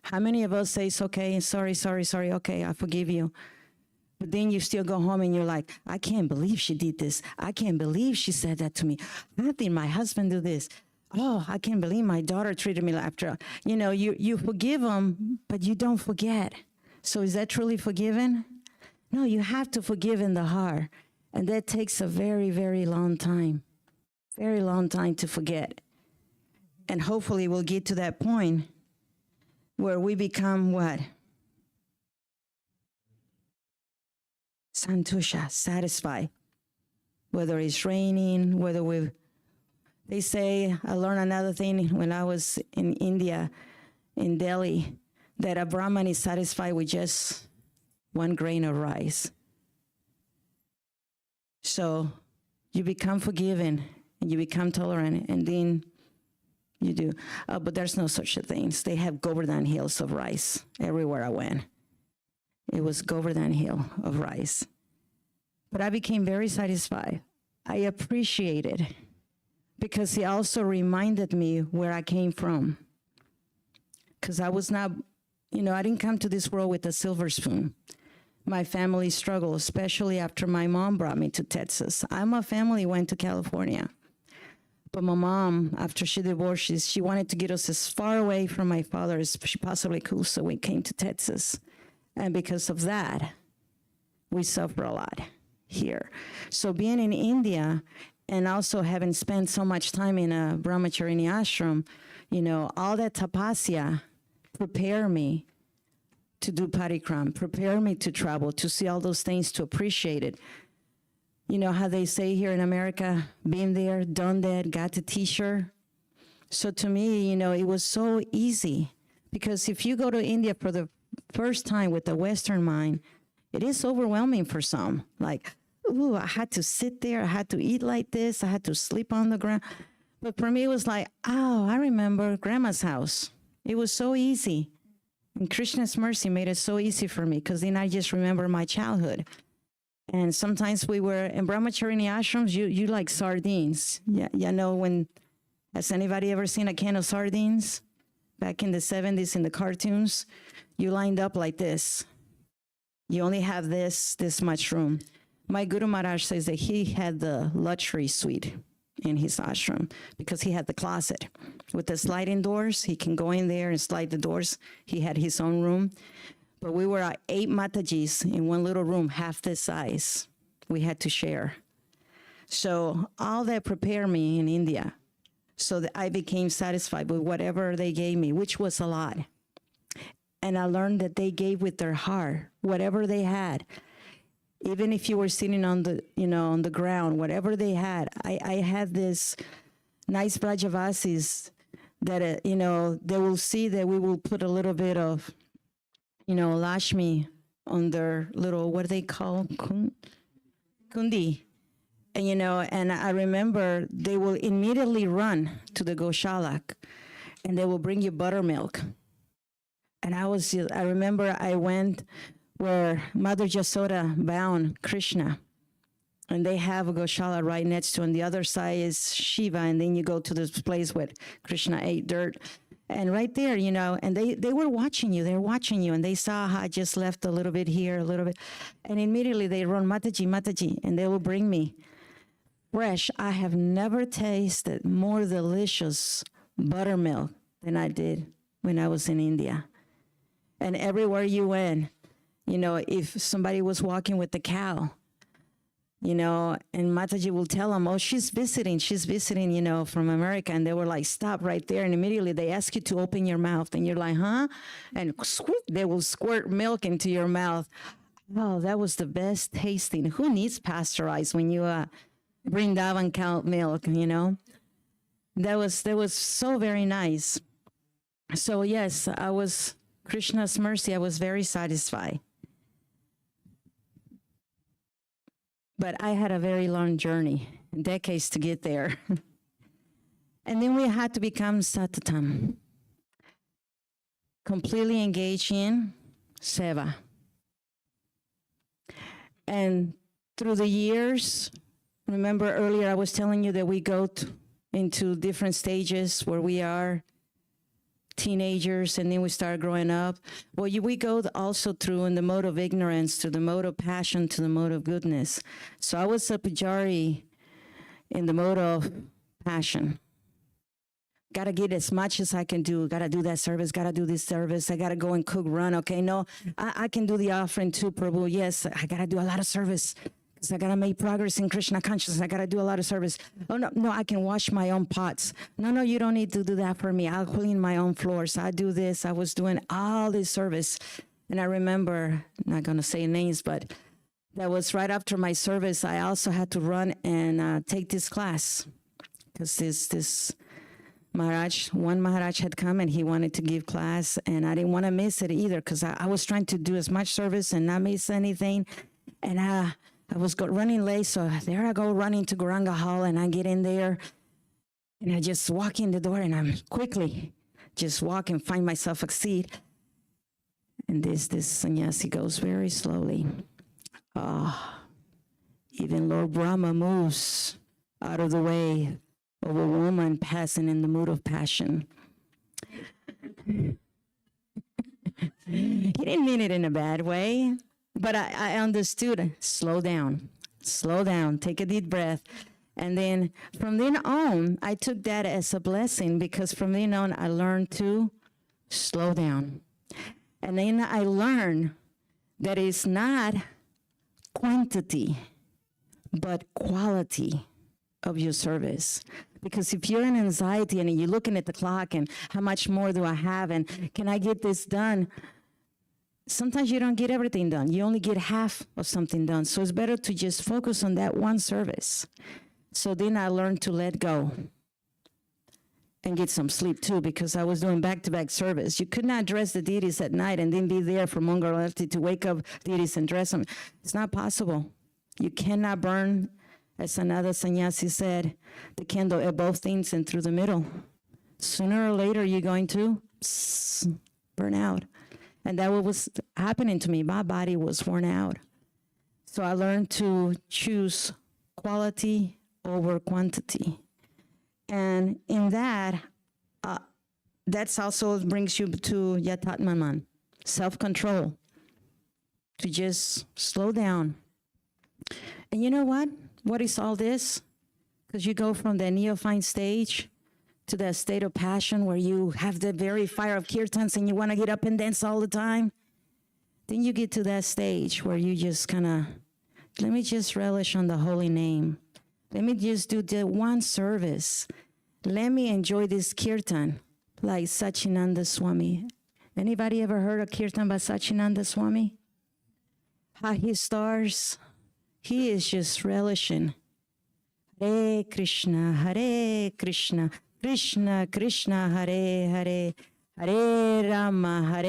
Speaker 2: How many of us say, it's okay, sorry, okay, I forgive you. But then you still go home and you're like, I can't believe she did this. I can't believe she said that to me. How did my husband do this? Oh, I can't believe my daughter treated me after. You forgive them, but you don't forget. So is that truly forgiven? No, you have to forgive in the heart. And that takes a very, very long time to forget. And hopefully we'll get to that point where we become what? Santusha, satisfied. Whether it's raining, they say, I learned another thing when I was in India, in Delhi, that a Brahman is satisfied with just 1 grain of rice. So you become forgiving and you become tolerant, and then you do. But there's no such a thing. They have Govardhan hills of rice everywhere I went. It was Govardhan hill of rice. But I became very satisfied. I appreciated, because he also reminded me where I came from. Because I was not, I didn't come to this world with a silver spoon. My family struggled, especially after my mom brought me to Texas. My family went to California. But my mom, after she divorced, she wanted to get us as far away from my father as she possibly could, so we came to Texas. And because of that, we suffer a lot here. So being in India, and also having spent so much time in a brahmacharini ashram, all that tapasya prepared me to do parikram, prepare me to travel, to see all those things, to appreciate it. You know how they say here in America, been there, done that, got the t-shirt. So to me, it was so easy, because if you go to India for the first time with the Western mind, it is overwhelming for some. Like, ooh, I had to sit there, I had to eat like this, I had to sleep on the ground. But for me, it was like, oh, I remember Grandma's house. It was so easy. And Krishna's mercy made it so easy for me, because then I just remember my childhood. And sometimes we were in brahmacharini ashrams, you like sardines. Yeah, has anybody ever seen a can of sardines? Back in the 70s in the cartoons, you lined up like this. You only have this much room. My Guru Maharaj says that he had the luxury suite in his ashram, because he had the closet with the sliding doors. He can go in there and slide the doors. He had his own room. but we were 8 Matajis in one little room, half this size. We had to share. So all that prepared me in India so that I became satisfied with whatever they gave me, which was a lot. And I learned that they gave with their heart, whatever they had. Even if you were sitting on the, on the ground, whatever they had. I had this nice Brajavasis that, they will see that we will put a little bit of, Lashmi on their little, what do they call? Kundi. And, and I remember they will immediately run to the Goshalak and they will bring you buttermilk. And I remember I went where Mother Jasoda bound Krishna, and they have a Goshala right next to, and the other side is Shiva, and then you go to this place where Krishna ate dirt. And right there, and they were watching you, and they saw how I just left a little bit here, a little bit, and immediately they run, Mataji, Mataji, and they will bring me fresh. I have never tasted more delicious buttermilk than I did when I was in India. And everywhere you went, if somebody was walking with the cow, and Mataji will tell them, oh, she's visiting, from America. And they were like, stop right there. And immediately they ask you to open your mouth. And you're like, huh? And they will squirt milk into your mouth. Oh, that was the best tasting. Who needs pasteurized when you bring Davan cow milk, That was so very nice. So yes, Krishna's mercy, I was very satisfied. But I had a very long journey, decades to get there. And then we had to become satatam, completely engaged in seva. And through the years, remember earlier I was telling you that we go into different stages where we are teenagers, and then we start growing up. Well, we go also through in the mode of ignorance to the mode of passion to the mode of goodness. So I was a pujari in the mode of passion. Got to get as much as I can do. Got to do that service. Got to do this service. I got to go and cook, run. Okay, no, I can do the offering too, Prabhu. Yes, I got to do a lot of service. I got to make progress in Krishna consciousness. I got to do a lot of service. Oh, no, I can wash my own pots. No, you don't need to do that for me. I'll clean my own floors. I do this. I was doing all this service. And I remember, not going to say names, but that was right after my service. I also had to run and take this class because this one Maharaj had come and he wanted to give class, and I didn't want to miss it either because I was trying to do as much service and not miss anything. And I was running late, so there I go running to Gauranga Hall, and I get in there, and I just walk in the door, and I'm quickly just walk and find myself a seat. And this sannyasi goes very slowly. Even Lord Brahma moves out of the way of a woman passing in the mood of passion. He didn't mean it in a bad way. But I understood, slow down, take a deep breath. And then from then on, I took that as a blessing because from then on, I learned to slow down. And then I learned that it's not quantity, but quality of your service. Because if you're in anxiety and you're looking at the clock and how much more do I have and can I get this done? Sometimes you don't get everything done. You only get half of something done. So it's better to just focus on that one service. So then I learned to let go and get some sleep too, because I was doing back-to-back service. You could not dress the deities at night and then be there for Mangalarti to wake up deities and dress them. It's not possible. You cannot burn, as another sannyasi said, the candle at both things and through the middle. Sooner or later, you're going to burn out. And that was happening to me. My body was worn out. So I learned to choose quality over quantity. And in that, that's also brings you to yatatmaman, self-control, to just slow down. And you know what? What is all this? Because you go from the neophyte stage to that state of passion where you have the very fire of kirtans and you want to get up and dance all the time. then you get to that stage where you just kind of, let me just relish on the holy name. Let me just do the one service. Let me enjoy this kirtan like Sachinanda Swami. Anybody ever heard of kirtan by Sachinanda Swami? How he starts, he is just relishing. Hare Krishna, Krishna Krishna, Hare Hare, Hare Rama,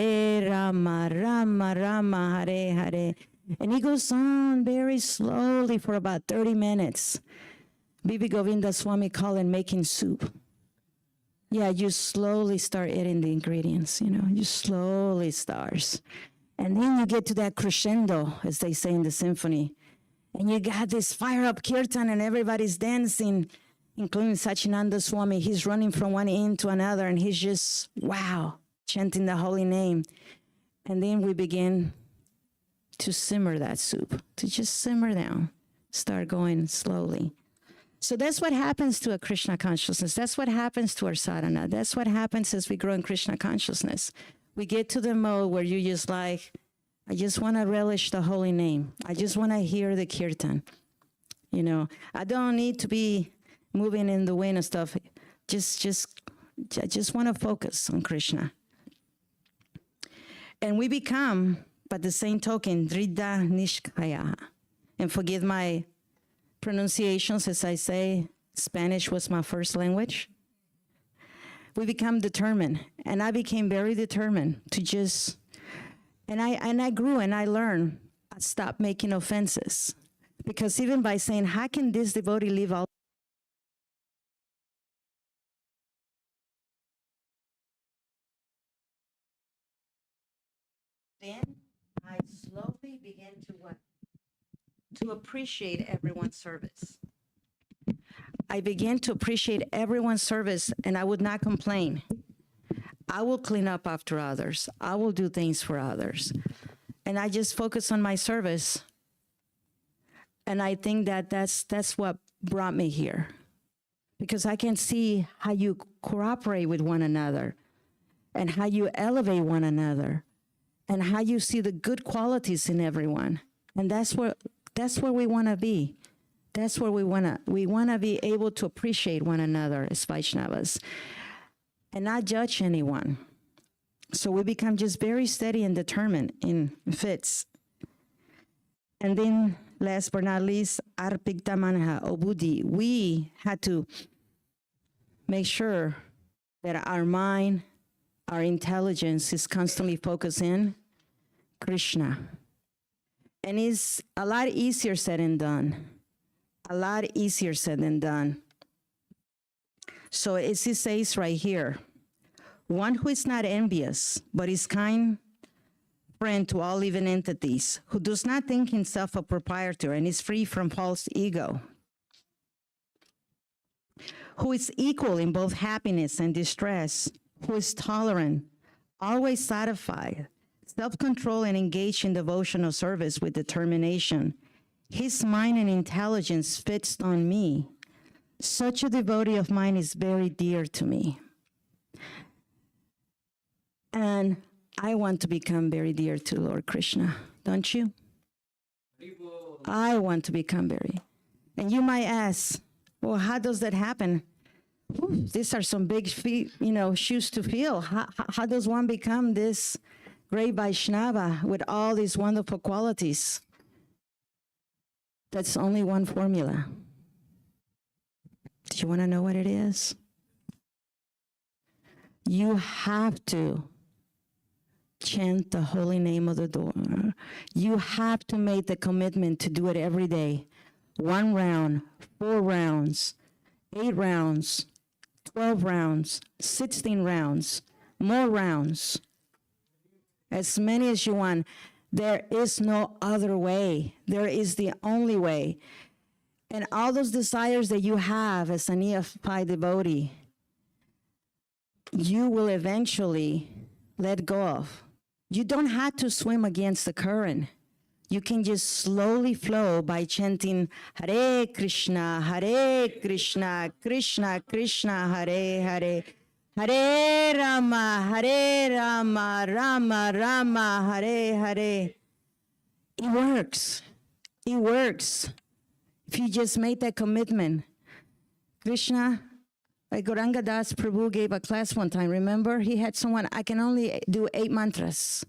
Speaker 2: Rama Rama, Hare Hare. And he goes on very slowly for about 30 minutes. Bibi Govinda Swami called it making soup. Yeah, you slowly start eating the ingredients, you slowly starts. And then you get to that crescendo, as they say in the symphony. And you got this fire up kirtan and everybody's dancing, including Sachinanda Swami. He's running from one end to another and he's just, wow, chanting the holy name. And then we begin to simmer that soup, to just simmer down, start going slowly. So that's what happens to a Krishna consciousness. That's what happens to our sadhana. That's what happens as we grow in Krishna consciousness. We get to the mode where you just like, I just want to relish the holy name. I just want to hear the kirtan. I don't need to be moving in the wind and stuff. I just want to focus on Krishna. And we become, by the same token, Dridha Nishkaya. And forgive my pronunciations, as I say, Spanish was my first language. We become determined, and I became very determined to just, and I grew and I learned. I stopped making offenses, because even by saying, how can this devotee live all? Then I slowly began to what? To appreciate everyone's service. I began to appreciate everyone's service, and I would not complain. I will clean up after others. I will do things for others. And I just focus on my service. And I think that that's what brought me here. Because I can see how you cooperate with one another, and how you elevate one another, and how you see the good qualities in everyone. And that's where we want to be. That's where we want to be able to appreciate one another as Vaishnavas and not judge anyone. So we become just very steady and determined in fits. And then last but not least, Arpikta Manha, Obudi. We had to make sure that our mind, our intelligence is constantly focused in Krishna. And it's a lot easier said than done. A lot easier said than done. So as it says right here, one who is not envious, but is kind friend to all living entities, who does not think himself a proprietor and is free from false ego, who is equal in both happiness and distress, who is tolerant, always satisfied, self-control, and engaged in devotional service with determination. His mind and intelligence fixed on me. Such a devotee of mine is very dear to me. And I want to become very dear to Lord Krishna, don't you? I want to become very. And you might ask, well, how does that happen? Ooh, these are some big feet, shoes to fill. How does one become this great Vaishnava with all these wonderful qualities? That's only one formula. Do you want to know what it is? You have to chant the holy name of the Lord. You have to make the commitment to do it every day. 1 round, 4 rounds, 8 rounds, 12 rounds, 16 rounds, more rounds. As many as you want. There is no other way. There is the only way. And all those desires that you have as a neophyte devotee, you will eventually let go of. You don't have to swim against the current. You can just slowly flow by chanting Hare Krishna, Krishna Krishna, Hare Hare, Hare Rama, Rama Rama, Hare Hare. It works. It works. If you just make that commitment. Krishna, like Gauranga Das Prabhu gave a class one time, remember? He had someone, I can only do 8 mantras,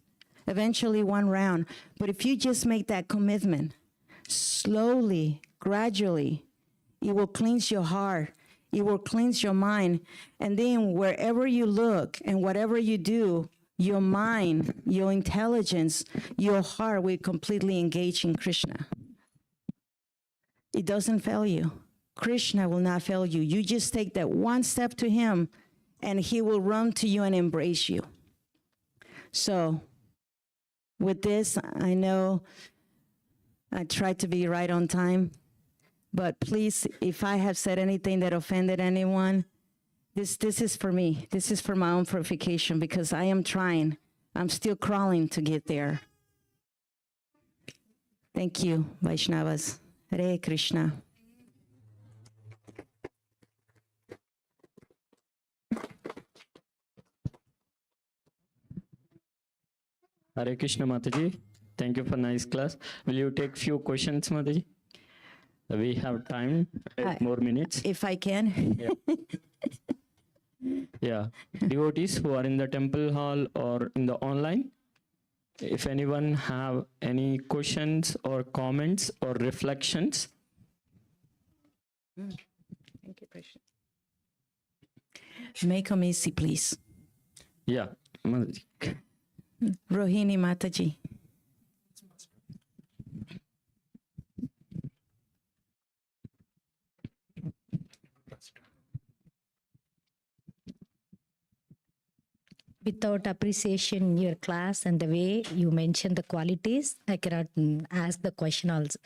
Speaker 2: eventually 1 round. But if you just make that commitment, slowly, gradually, it will cleanse your heart. It will cleanse your mind. And then wherever you look and whatever you do, your mind, your intelligence, your heart will completely engage in Krishna. It doesn't fail you. Krishna will not fail you. You just take that one step to him and he will run to you and embrace you. So with this, I know I tried to be right on time, but please, if I have said anything that offended anyone, this is for me. This is for my own purification because I am trying. I'm still crawling to get there. Thank you, Vaishnavas. Hare Krishna.
Speaker 1: Hare Krishna, Mataji. Thank you for nice class. Will you take few questions, Mataji? We have time, 8 more minutes.
Speaker 2: If I can.
Speaker 1: Yeah. Devotees who are in the temple hall or in the online, if anyone have any questions or comments or reflections.
Speaker 2: Thank you, Krishna. Make them easy, please.
Speaker 1: Yeah. Mataji.
Speaker 2: Rohini Mataji.
Speaker 3: Without appreciation in your class and the way you mention the qualities, I cannot ask the question also.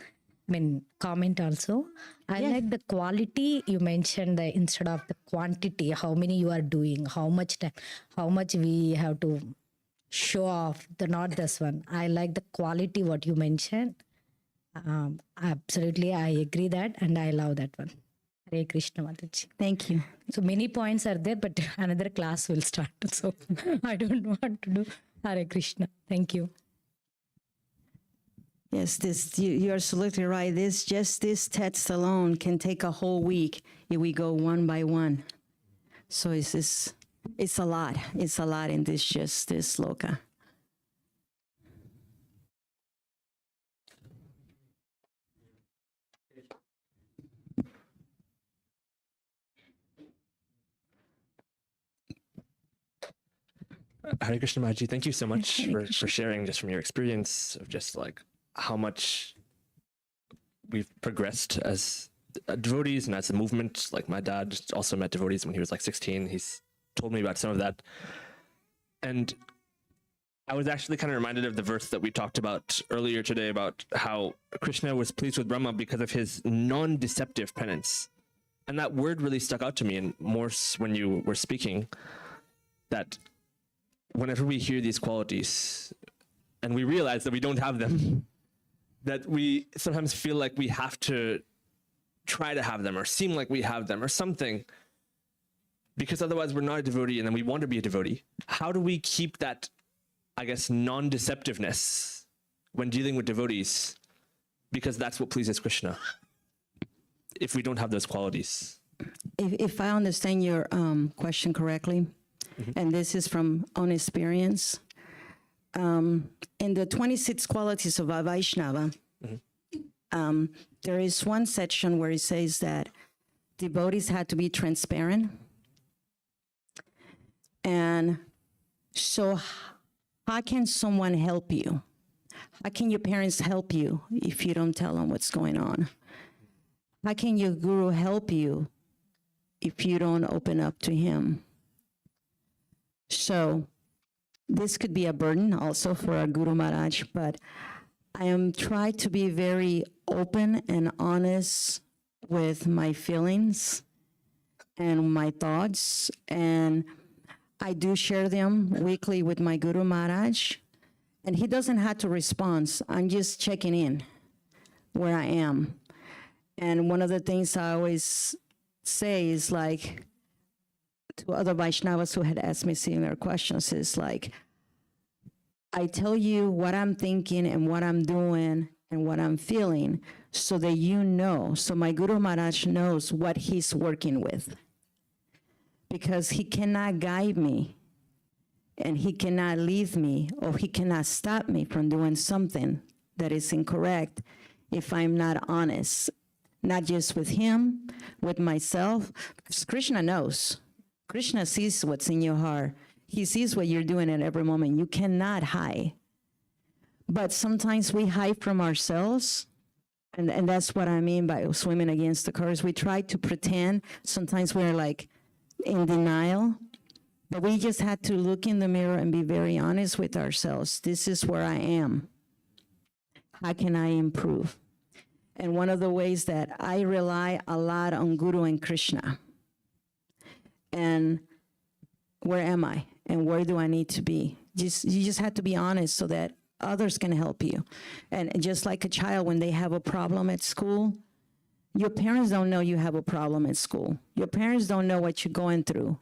Speaker 3: Comment also. I like the quality you mentioned instead of the quantity, how many you are doing, how much time, how much we have to show off, not this one. I like the quality what you mentioned. Absolutely, I agree that and I love that one. Hare Krishna, Mataji.
Speaker 2: Thank you.
Speaker 3: So many points are there, but another class will start. So I don't want to do Hare Krishna. Thank you.
Speaker 2: Yes, you're absolutely right. This text alone can take a whole week if we go one by one. So it's a lot. It's a lot in this sloka.
Speaker 4: Hare Krishna Maji, thank you so much for sharing just from your experience of just like how much we've progressed as devotees and as a movement. Like my dad also met devotees when he was like 16. He's told me about some of that. And I was actually kind of reminded of the verse that we talked about earlier today about how Krishna was pleased with Brahma because of his non-deceptive penance. And that word really stuck out to me, and more when you were speaking, that whenever we hear these qualities and we realize that we don't have them, that we sometimes feel like we have to try to have them or seem like we have them or something, because otherwise we're not a devotee and then we want to be a devotee. How do we keep that, I guess, non-deceptiveness when dealing with devotees? Because that's what pleases Krishna, if we don't have those qualities.
Speaker 2: If I understand your question correctly, and this is from own experience, in the 26 qualities of a Vaishnava, there is one section where it says that devotees had to be transparent. And so how can someone help you? How can your parents help you if you don't tell them what's going on? How can your guru help you if you don't open up to him? So this could be a burden also for our Guru Maharaj, but I am trying to be very open and honest with my feelings and my thoughts, and I do share them weekly with my Guru Maharaj, and he doesn't have to respond. I'm just checking in where I am. And one of the things I always say is like, to other Vaishnavas who had asked me similar questions is like, I tell you what I'm thinking and what I'm doing and what I'm feeling so that you know, so my Guru Maharaj knows what he's working with. Because he cannot guide me and he cannot lead me or he cannot stop me from doing something that is incorrect if I'm not honest, not just with him, with myself, because Krishna knows. Krishna sees what's in your heart. He sees what you're doing at every moment. You cannot hide. But sometimes we hide from ourselves, and that's what I mean by swimming against the currents. We try to pretend. Sometimes we're like in denial, but we just had to look in the mirror and be very honest with ourselves. This is where I am. How can I improve? And one of the ways that I rely a lot on Guru and Krishna. And where am I? And where do I need to be? You just have to be honest so that others can help you. And just like a child, when they have a problem at school, your parents don't know you have a problem at school. Your parents don't know what you're going through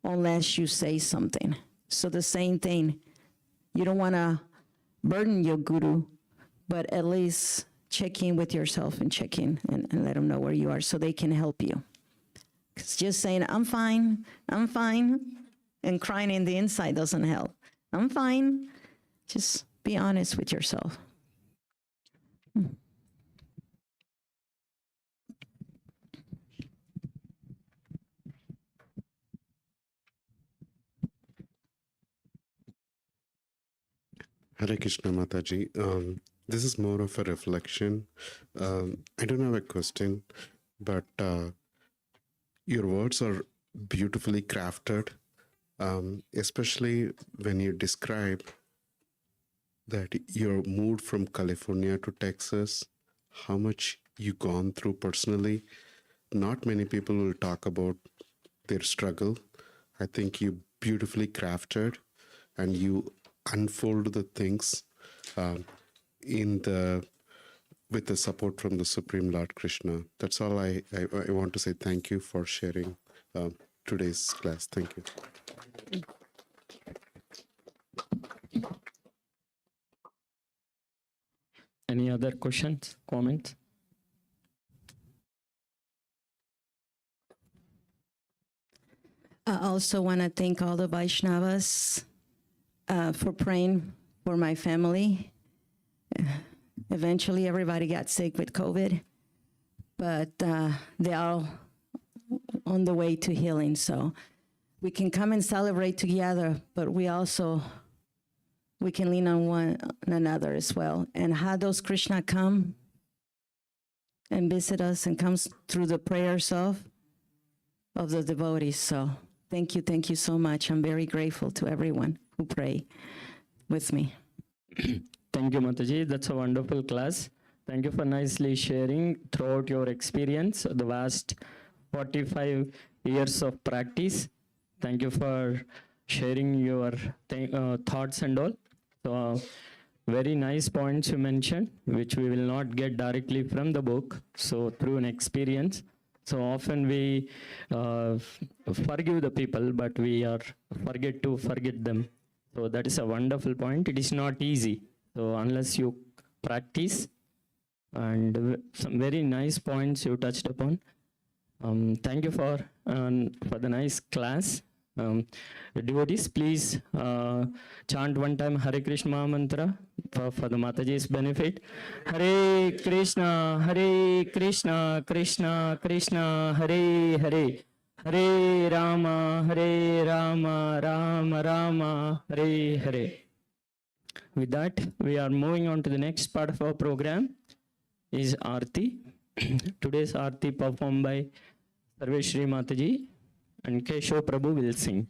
Speaker 2: unless you say something. So the same thing, you don't want to burden your guru, but at least check in with yourself and check in and let them know where you are so they can help you. Because just saying, I'm fine, and crying in the inside doesn't help. I'm fine. Just be honest with yourself.
Speaker 5: Hare Krishna Mataji. This is more of a reflection. I don't have a question, but your words are beautifully crafted, especially when you describe that you're moved from California to Texas, how much you gone through personally. Not many people will talk about their struggle. I think you beautifully crafted and you unfold the things with the support from the Supreme Lord Krishna. That's all I want to say. Thank you for sharing today's class. Thank you.
Speaker 1: Any other questions, comments?
Speaker 2: I also want to thank all the Vaishnavas for praying for my family. Eventually, everybody got sick with COVID, but they're all on the way to healing. So we can come and celebrate together, but we can lean on one another as well. And how does Krishna come and visit us and comes through the prayers of the devotees. So thank you so much. I'm very grateful to everyone who pray with me.
Speaker 1: Thank you, Mataji. That's a wonderful class. Thank you for nicely sharing throughout your experience, the vast 45 years of practice. Thank you for sharing your thoughts and all. So, very nice points you mentioned, which we will not get directly from the book, so through an experience. So often we forgive the people, but we forget to forget them. So that is a wonderful point. It is not easy. So unless you practice, and some very nice points you touched upon. Thank you for the nice class. Devotees, please chant one time Hare Krishna mantra for the Mataji's benefit. Hare Krishna, Krishna Krishna, Hare Hare, Hare Rama, Rama Rama, Hare Hare. With that, we are moving on to the next part of our program, is Arati. Today's Arati performed by Sarveshri Mataji, and Keshav Prabhu will sing.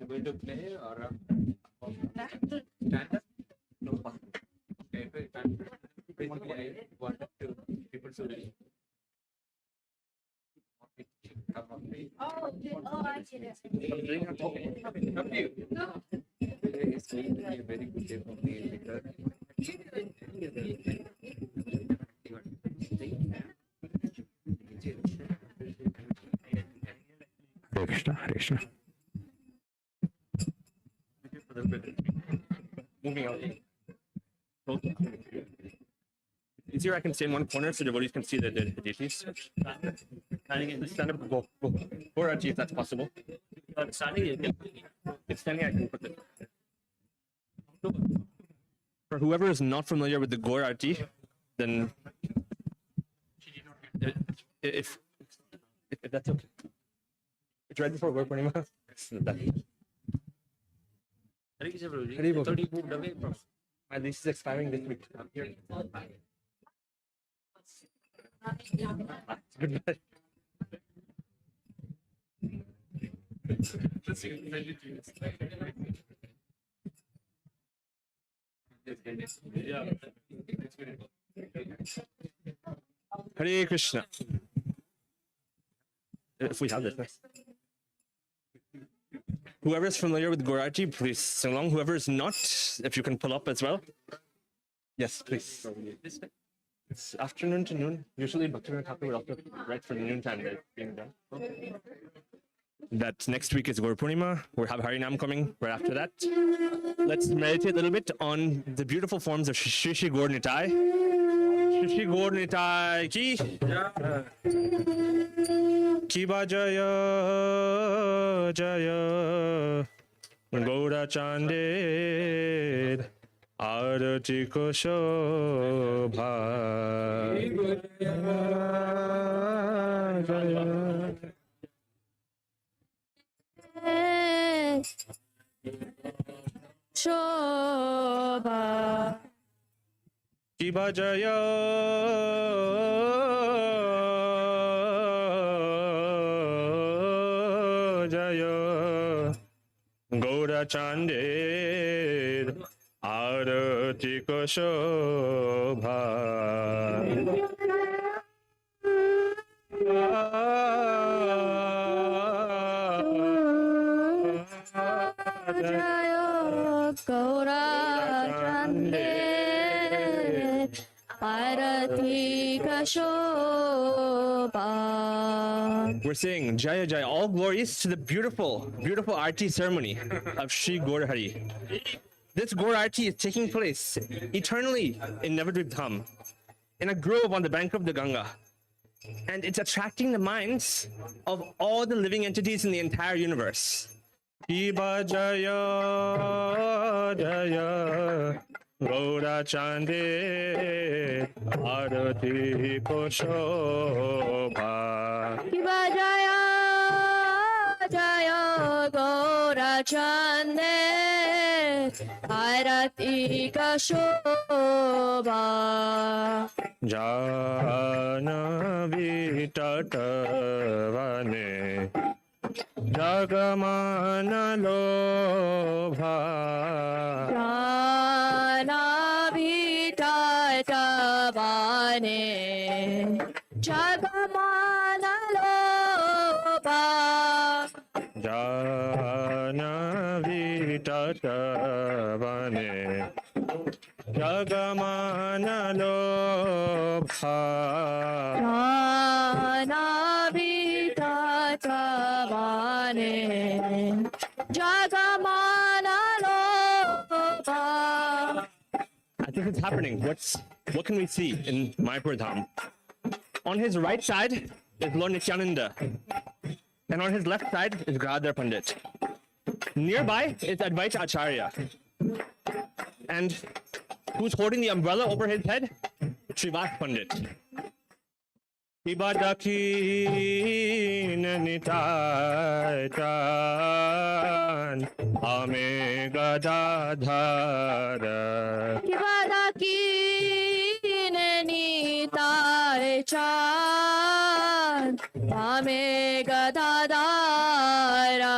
Speaker 4: You're going to play or stand up? No. Okay, basically, I wanted to people to come up. Hare Krishna, Hare Krishna. Moving out. Easier I can stay in one corner so devotees can see the deities. Stand up, go. Go, Arati, if that's possible. It's standing, I can put it. For whoever is not familiar with the Gaur Arati, then if that's okay. It's right before Gaur Purnima. My lease is expiring this week. I'm here. Goodbye. Hare Krishna. If we have this, nice. Whoever is familiar with Gaur Arati, please sing along. Whoever is not, if you can pull up as well. Yes, please. It's afternoon to noon. Usually, Bhaktivinoda Thakur would also write for the noontime that being done. That next week is Gaur Purnima. We'll have Harinam coming right after that. Let's meditate a little bit on the beautiful forms of Shri Shri Gaur Nitai. Shri Shri Gaur Nitai ki. Kiba Jaya Jaya Gaura Chanded Arati ko Shobha
Speaker 6: Shobha
Speaker 4: Kiba Jaya Jaya Gaura Chanded Arati ko Shobha
Speaker 6: Jaya Gaura Chande Arati ka Shobha.
Speaker 4: We're saying Jaya Jaya, all glories to the beautiful, beautiful Arati ceremony of Sri Gaur Hari. This Gaur Arati is taking place eternally in Navadvip Dham, in a grove on the bank of the Ganga. And it's attracting the minds of all the living entities in the entire universe. Shiva Jaya Jaya Gaura Chande Arati ko Shobha.
Speaker 6: Shiva Jaya Jaya Gaura Chande Arati ka Shobha.
Speaker 4: Janavi Tatavane Jagamana Lobha
Speaker 6: Jana Vita Tavane Jagamana Loba.
Speaker 4: Janavi Tatavane Jagamana Lobha
Speaker 6: Jana Vita Tavane Jagamana Loba.
Speaker 4: I think it's happening. What can we see in Mayapur Dham? On his right side is Lord Nityananda, and on his left side is Gadadhar Pandit. Nearby is Advaita Acharya, and who's holding the umbrella over his head? Srivas Pandit. Ibadakin Nitai Tan Ame Gadadhara
Speaker 6: Kivadakin Nitai Chan Ame Gadadhara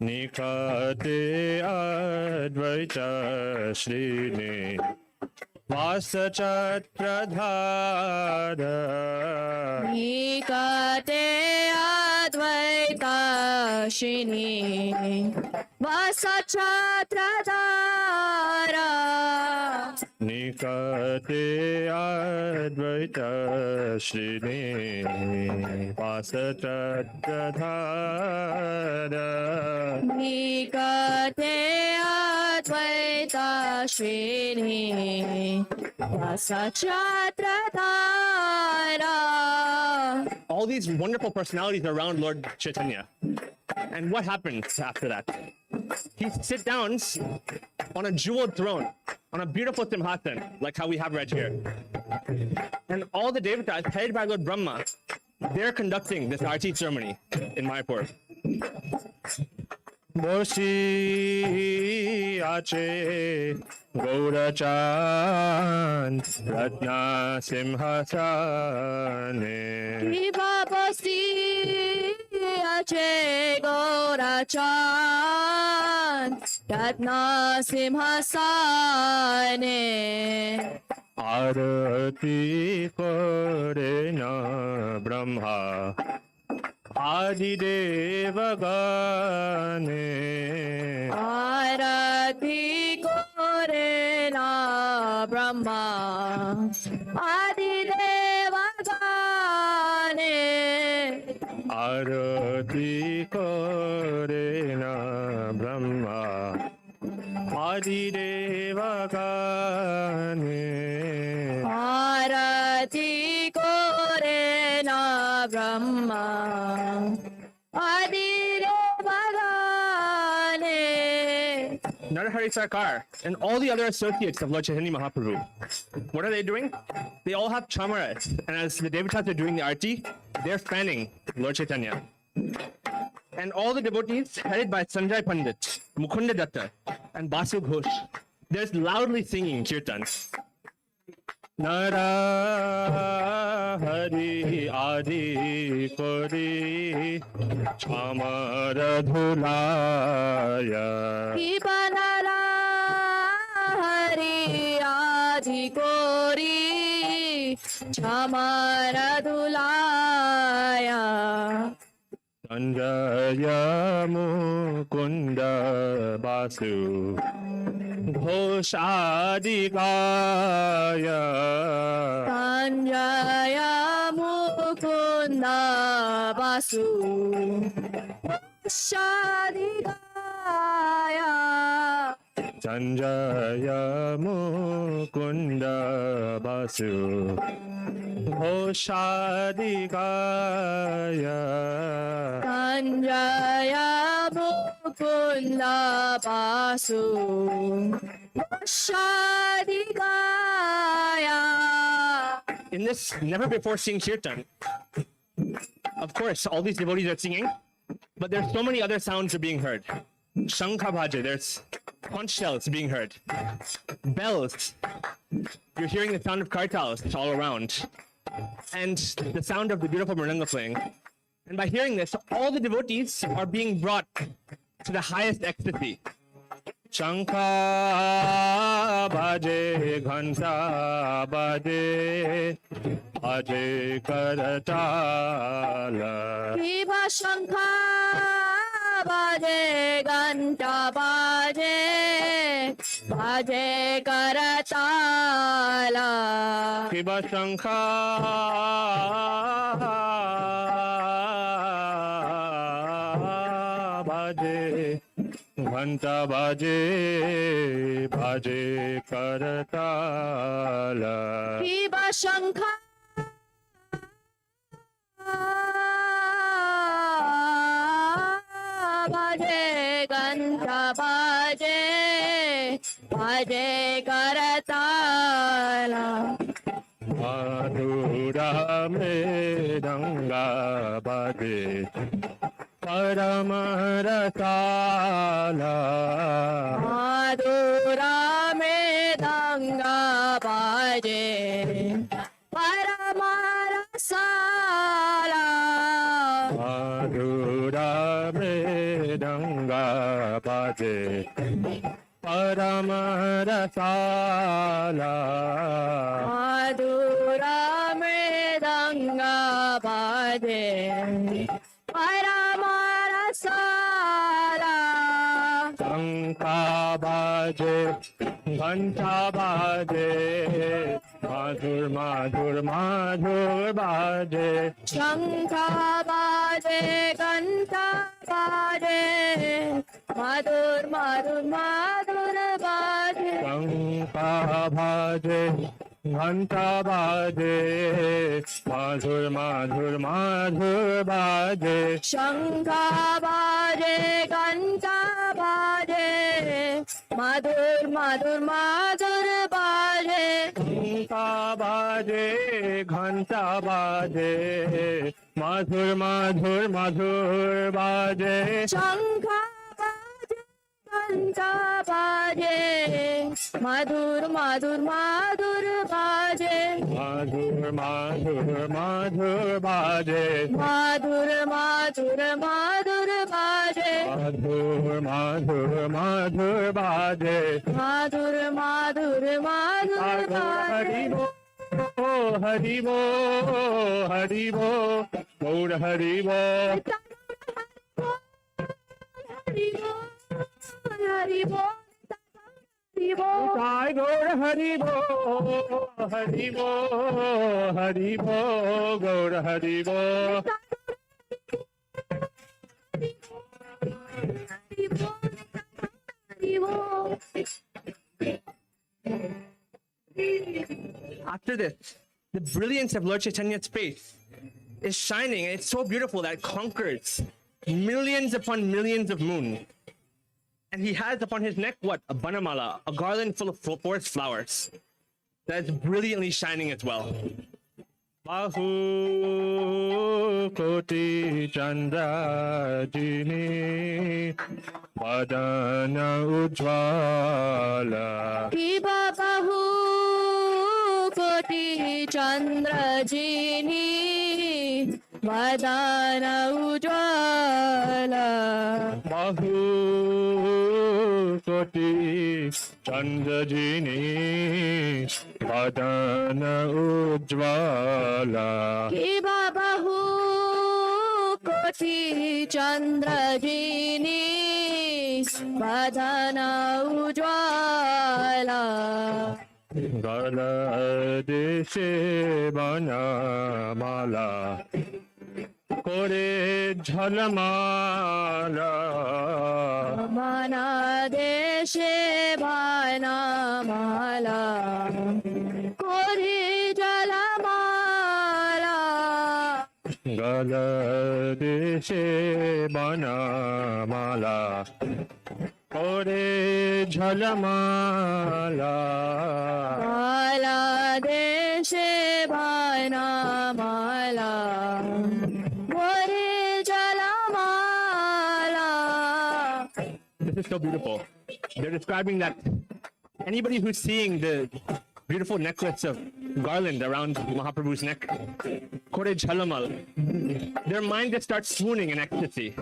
Speaker 4: Nikate Advaita Srini Vasachakradhara
Speaker 6: Nikate Advaitashini Vasachakradhara
Speaker 4: Nikate Advaita Shrini Vasachakradhara
Speaker 6: Nikate Advaitashini Vasachakradhara.
Speaker 4: All these wonderful personalities around Lord Chaitanya. And what happens after that? He sits down on a jeweled throne, on a beautiful simhasan, like how we have right here. And all the devatas, headed by Lord Brahma, they're conducting this Arati ceremony in Mayapur. Bosi ache Gaurachan Ratna Simhasane
Speaker 6: Viva Bosi Ache Gaurachan Ratna Simhasane
Speaker 4: Arati Korena Brahma Adi Devagane
Speaker 6: Arati Korena Brahma Adi Devagane
Speaker 4: Arati Korena Brahma Adi Devagane
Speaker 6: Arati Korena Brahma Adi Devagane.
Speaker 4: Narahari Sarkar and all the other associates of Lord Chaitanya Mahaprabhu. What are they doing? They all have chamaras, and as the devatas are doing the arti, they're fanning Lord Chaitanya. And all the devotees, headed by Sanjay Pandit, Mukunda Datta, and Basu Ghosh, they're loudly singing Kirtan. Narahari Adi Kori Chamara Dhulaya
Speaker 6: Ibanara Hari Adi Kori Chamara Dhulaya
Speaker 4: Sanjaya Mukunda Basu Ghoshadikaya
Speaker 6: Sanjaya Mukunda Basu Shadikaya
Speaker 4: Sanjaya Mukunda Basu Ghoshadikaya
Speaker 6: Sanjaya Mukunda Basu Shadikaya. In this never before seen Kirtan, of course, all these devotees are singing, but there's so many other sounds are being heard. Shankha Bhaja, there's conch shells being heard. Bells. You're hearing the sound of kartals all around. And the sound of the beautiful mridanga playing. And by hearing this, all the devotees are being brought to the highest ecstasy.
Speaker 4: Shankha Bhaje Ghanta Bhaje Bhaje Karatala
Speaker 6: Viva Shankha Bhaje Ganta Bhaje Bhaje Karatala
Speaker 4: Kiba Shankha Bhaje Ghanta Bhaje Bhaje Karatala
Speaker 6: Viva Shankha Bhaje Ganta Bhaje Bhaje Karatala
Speaker 4: Madhura Mridanga Bhaje Paramarasala
Speaker 6: Madhura Mridanga Bhaje Paramarasala
Speaker 4: Madhura Mridanga Bhaje Paramarasala
Speaker 6: rasala.
Speaker 7: Madhura mridanga bhaje Paramarasala.
Speaker 6: Shankha baje, ghanta baje, madhur madhur madhur baje.
Speaker 7: Shankha baje Ghanta baje Madhur madhur madhur baje.
Speaker 6: Shankha baje, ghanta baje, madhur madhur madhur baje.
Speaker 7: Shankha baje Ghanta baje Madhur madhur madhur baje.
Speaker 6: Shankha baje, ghanta baje, madhur madhur madhur baje.
Speaker 7: Shankha baje Ghanta baje Madhur madhur madhur baje.
Speaker 6: Madhur madhur madhur baje.
Speaker 7: Madhur madhur madhur baje.
Speaker 6: Madhur madhur madhur baje.
Speaker 7: Madhur madhur madhur baje.
Speaker 6: Hari bo, hari bo, Gaur hari bo.
Speaker 7: Hari Bol, Hari Bol, Hari Bol.
Speaker 6: Sai Gaur hari bo, hari bo, hari bo, Gaur hari bo.
Speaker 7: Hari Bol, Hari Bol. After this, the brilliance of Lord Chaitanya's face is shining, and it's so beautiful that it conquers millions upon millions of moons. And he has upon his neck what? A banamala, a garland full of forest flowers that is brilliantly shining as well.
Speaker 6: Bahu koti chandra jini vadana ujvala.
Speaker 7: Kiba bahu koti chandra jini vadana ujvala.
Speaker 6: Bahu koti chandra jini vadana ujvala.
Speaker 7: Kiba bahu koti chandra jini vadana ujvala.
Speaker 6: Gala deshe bana mala kore jhalamala.
Speaker 7: Mana deshe bana mala kori jalamala.
Speaker 6: Gala deshe bana mala kore jhalamala.
Speaker 7: Mala deshe bana mala kori jalamala. This is so beautiful. They're describing that anybody who's seeing the beautiful necklace of garland around Mahaprabhu's neck, Kore Jhalamal, their mind just starts swooning in ecstasy.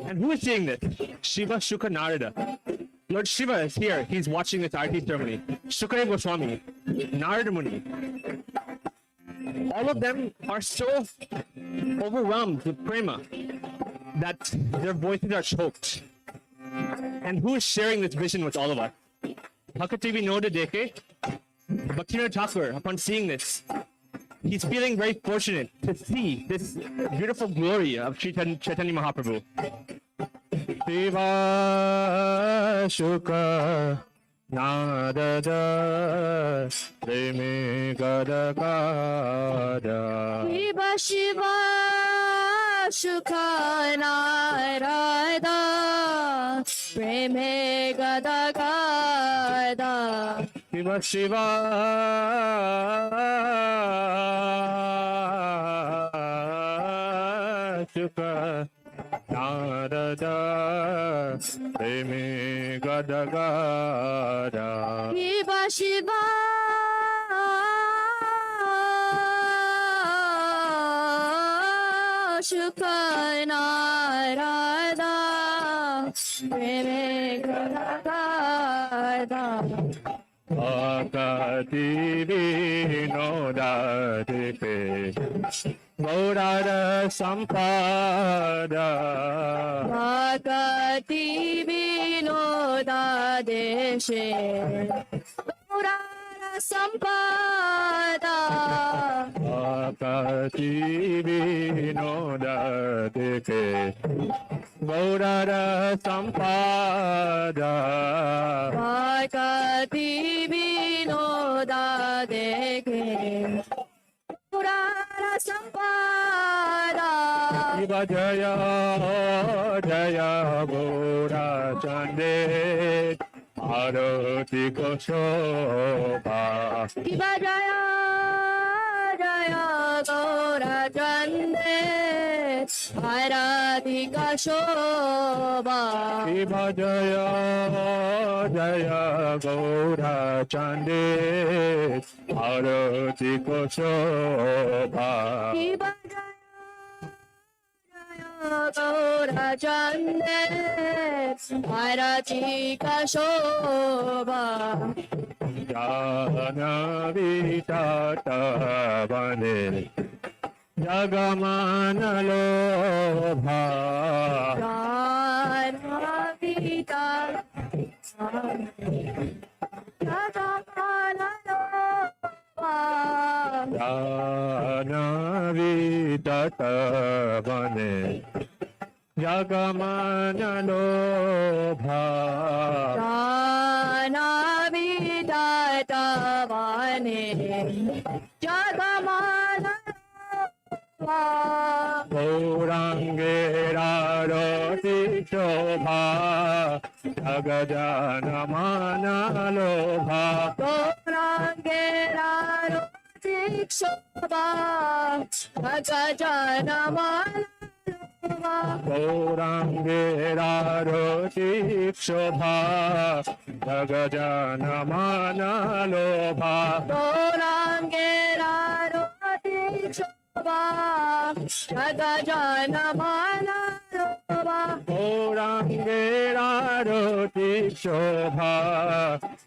Speaker 7: And who is seeing this? Shiva Shuka Narada. Lord Shiva is here. He's watching this Arati ceremony. Shukra Goswami, Narada Muni. All of them are so overwhelmed with prema that their voices are choked. And who is sharing this vision with all of us? Bhakti Vinoda Deke, Bhaktivinoda Thakur, upon seeing this, he's feeling very fortunate to see this beautiful glory of Chaitanya Mahaprabhu.
Speaker 6: Shiva Shuka Narada Preme Gada Gada.
Speaker 7: Shiva Shiva Shuka Narada Preme Gada Gada.
Speaker 6: Shiva Shiva Shuka Narada Preme Gada Gada.
Speaker 7: Shiva Shiva Shuka Narada Preme Gada Gada. Akati vinodadike Gaurara Sampada
Speaker 8: Bhakati Vinoda Deshe Purana Sampada
Speaker 7: Akati vinodadike Gaurara Sampada
Speaker 8: Bhakati Vinoda Deshe Purana Sampada
Speaker 7: Shiva Jaya Jaya Gaura Chande Arati Koshoba
Speaker 8: Shiva Jaya Jaya Gaura Chande Arati Shobha
Speaker 7: Shiva Jaya Jaya Gaura Chande Arati Koshoba
Speaker 8: Shiva Jaya Gaura Chande Arati Shobha
Speaker 7: Jana Vitata Vane Jagamana Lobha
Speaker 8: Janavita
Speaker 7: Jana Vitata Vane Jagamana Lobha
Speaker 8: Janavita Tavane Jagamana
Speaker 7: Gaurangera Roti Shobha Jagajana Mana Lobha
Speaker 8: Gaurangera Shobha Gajana
Speaker 7: Gaurangera Roti Shobha Jagajana Mana Lobha
Speaker 8: Gaurangera Shobha Gajana
Speaker 7: Gaurangera Roti Shobha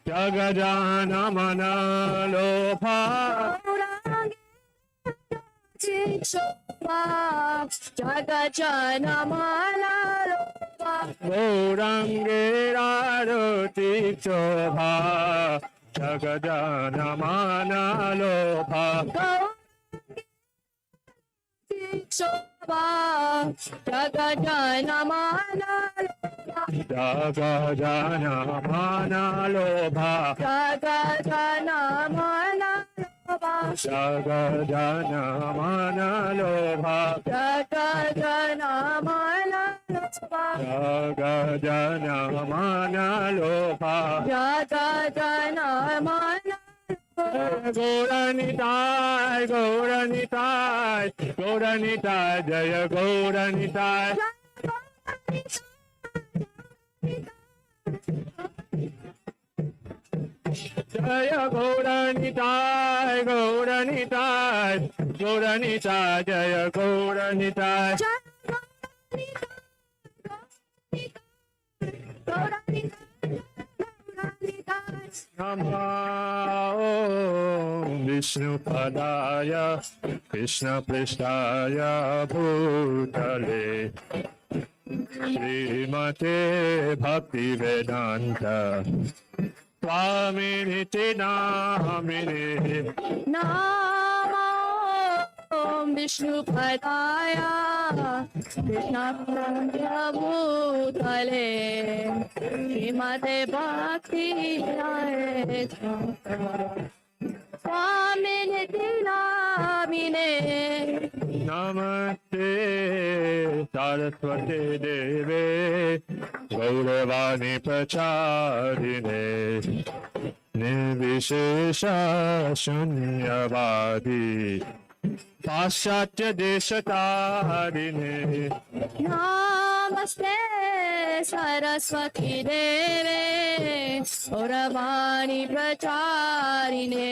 Speaker 7: Jagajana Mana Lobha
Speaker 8: Jagajana
Speaker 7: Gaurangera Roti Shobha Jagajana Mana Lobha
Speaker 8: Shobha Jagajana
Speaker 7: Jagajana Mana Lobha
Speaker 8: Jagajana
Speaker 7: Jagajana Mana Lobha
Speaker 8: Jagajana
Speaker 7: Jagajana Mana Lobha
Speaker 8: Jagajana
Speaker 7: Gauranitai Gauranitai Gauranitai Jaya Gauranitai Jaya Gauranitai Gauranitai Gauranitai Jaya Gauranitai Namo Vishnu Padaya Krishna Prestaya Bhutale Srimate Bhakti Vedanta Swaminiti Namini
Speaker 8: Namo Vishnu Padaya Krishna Bhutale Srimate Bhakti Swaminiti Namine
Speaker 7: Namaste Saraswati Deve Gauravani Pracharine Nirvishesha Shunyavadi
Speaker 6: पाश्चात्य देशतारिणे
Speaker 8: नमस्ते सरस्वती देवे गौरवाणी प्रचारिणे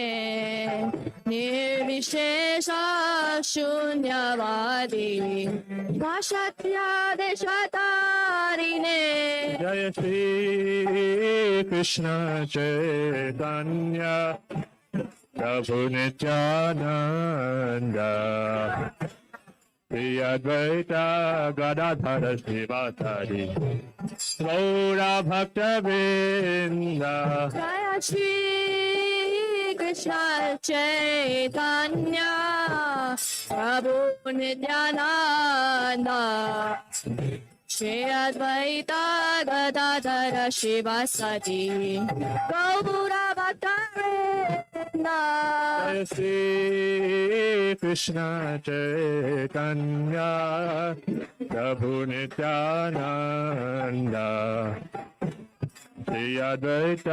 Speaker 8: निर्विशेष शून्यवादी पाश्चात्यादेशतारिणे
Speaker 6: जय श्री कृष्ण चैतन्य प्रभु नित्यानंद श्री अद्वैत गदाधर श्रीवासादि गौरा भक्त वृंद
Speaker 8: जय श्री कृष्ण चैतन्य प्रभु नित्यानंद श्री अद्वैत गदाधर शिवासदि गौरा भक्त वृंद
Speaker 6: जय श्री कृष्ण चैतन्य प्रभु नित्यानंद श्री अद्वैत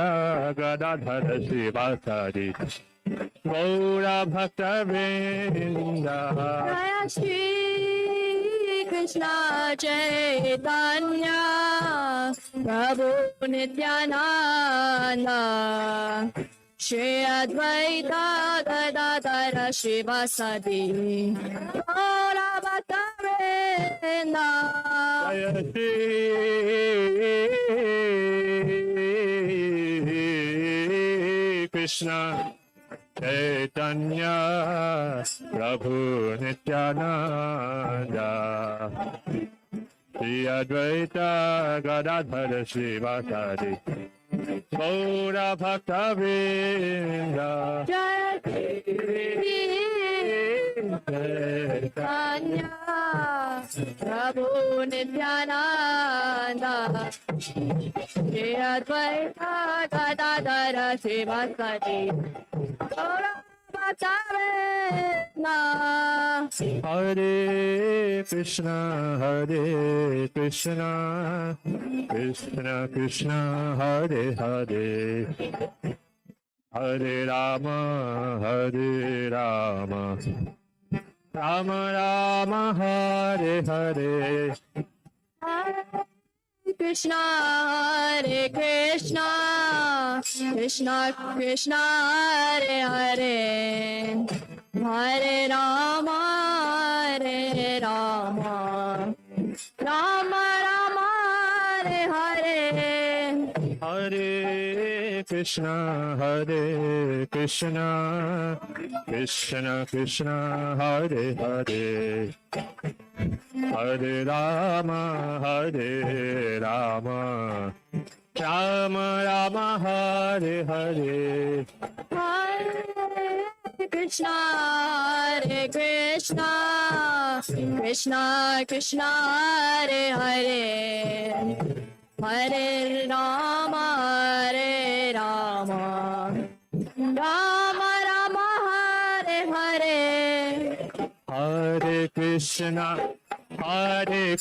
Speaker 6: गदाधर श्रीवासादि गौरा भक्त वृंद
Speaker 8: जय श्री कृष्ण चैतन्य प्रभु नित्यानंद श्री अद्वैत गदाधर शिवासदि गौरा भक्त वृंद
Speaker 6: जय श्री कृष्ण चैतन्य प्रभु नित्यानंद श्री अद्वैत गदाधर श्रीवासादि गौरा भक्त वृंद
Speaker 8: जय श्री चैतन्य प्रभु नित्यानंद श्री अद्वैत गदाधर शिवासदि गौरा भक्त वृंद
Speaker 6: हरे Krishna Krishna Krishna Hare Hare Hare Ram Ram Ram Hare Hare
Speaker 8: Krishna Hare Krishna Krishna Krishna Hare Hare Hare Rama Hare Rama Rama Rama Hare Hare
Speaker 6: हरे Krishna Krishna Krishna Hare Hare Hare Ram Ram Ram Hare Hare
Speaker 8: Hare Krishna Hare Krishna Krishna Krishna Hare Hare Hare Rama Rama Rama Rama Hare Hare
Speaker 6: हरे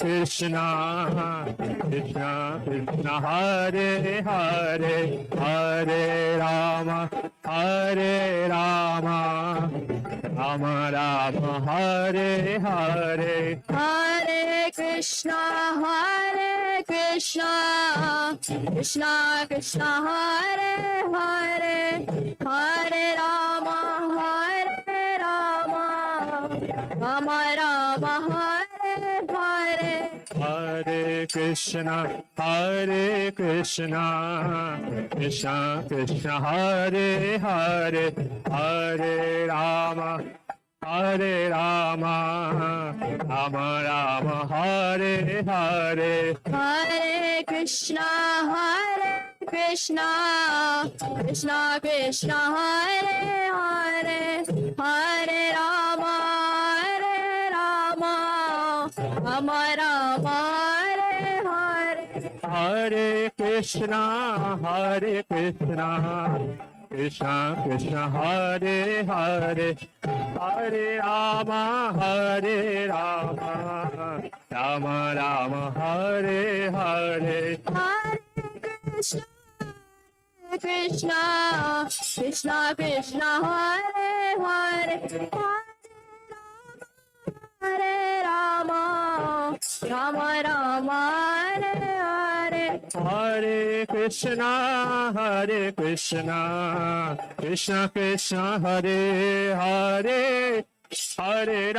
Speaker 6: Krishna Krishna Krishna Hare Hare Hare Ram Ram Ram Hare Hare
Speaker 8: Hare Krishna Krishna Krishna Hare Hare Hare Rama Rama Rama Hare Hare
Speaker 6: हरे Krishna Krishna Krishna Hare Hare Hare Ram Ram Ram Hare Hare
Speaker 8: Hare Krishna Krishna Krishna Hare Hare Hare Rama Rama Rama Hare Hare
Speaker 6: हरे Krishna Krishna Hare Hare Hare Ram Ram Ram Hare Hare
Speaker 8: Hare Krishna Krishna Hare Hare Hare Hare Rama, Rama Rama, Hare Hare.
Speaker 6: Hare Krishna, Krishna Krishna, Hare Hare, Hare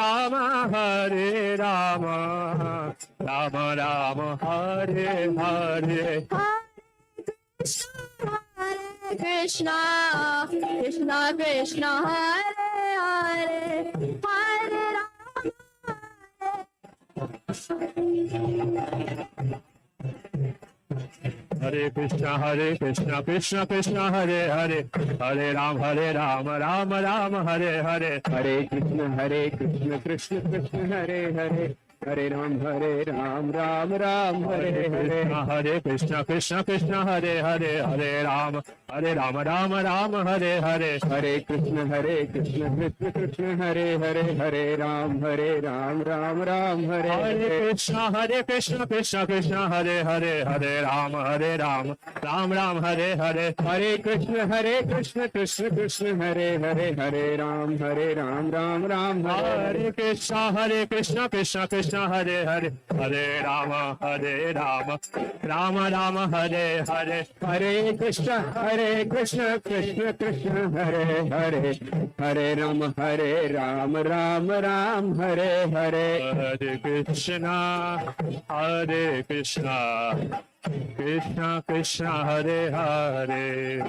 Speaker 6: Rama, Rama Rama, Hare Hare.
Speaker 8: Hare Krishna, Krishna Krishna, Hare Hare, Hare
Speaker 6: Hare Krishna, Krishna Krishna, Hare Hare, Hare Ram, Ram Ram, Hare Hare.
Speaker 9: Hare Krishna, Krishna Krishna, Hare Hare, Hare Ram, Ram Ram, Hare Hare.
Speaker 6: Hare Krishna, Krishna Krishna, Hare Hare, Hare Ram, Ram Ram, Hare Hare.
Speaker 9: Hare Krishna, Krishna Krishna, Hare Hare, Hare Ram, Ram Ram, Hare Hare.
Speaker 6: Hare Krishna, Krishna Krishna, Hare Hare, Hare Ram, Ram Ram, Hare Hare.
Speaker 9: Hare Krishna, Krishna Krishna, Hare Hare, Hare Ram, Ram Ram, Hare
Speaker 6: Hare Krishna, Krishna Krishna, Hare Hare, Hare Rama, Ram Ram, Hare Hare.
Speaker 9: Hare Krishna, Krishna Krishna, Hare Hare, Hare Ram, Ram Ram, Hare Hare.
Speaker 6: Hare Krishna, Krishna Krishna, Hare Hare,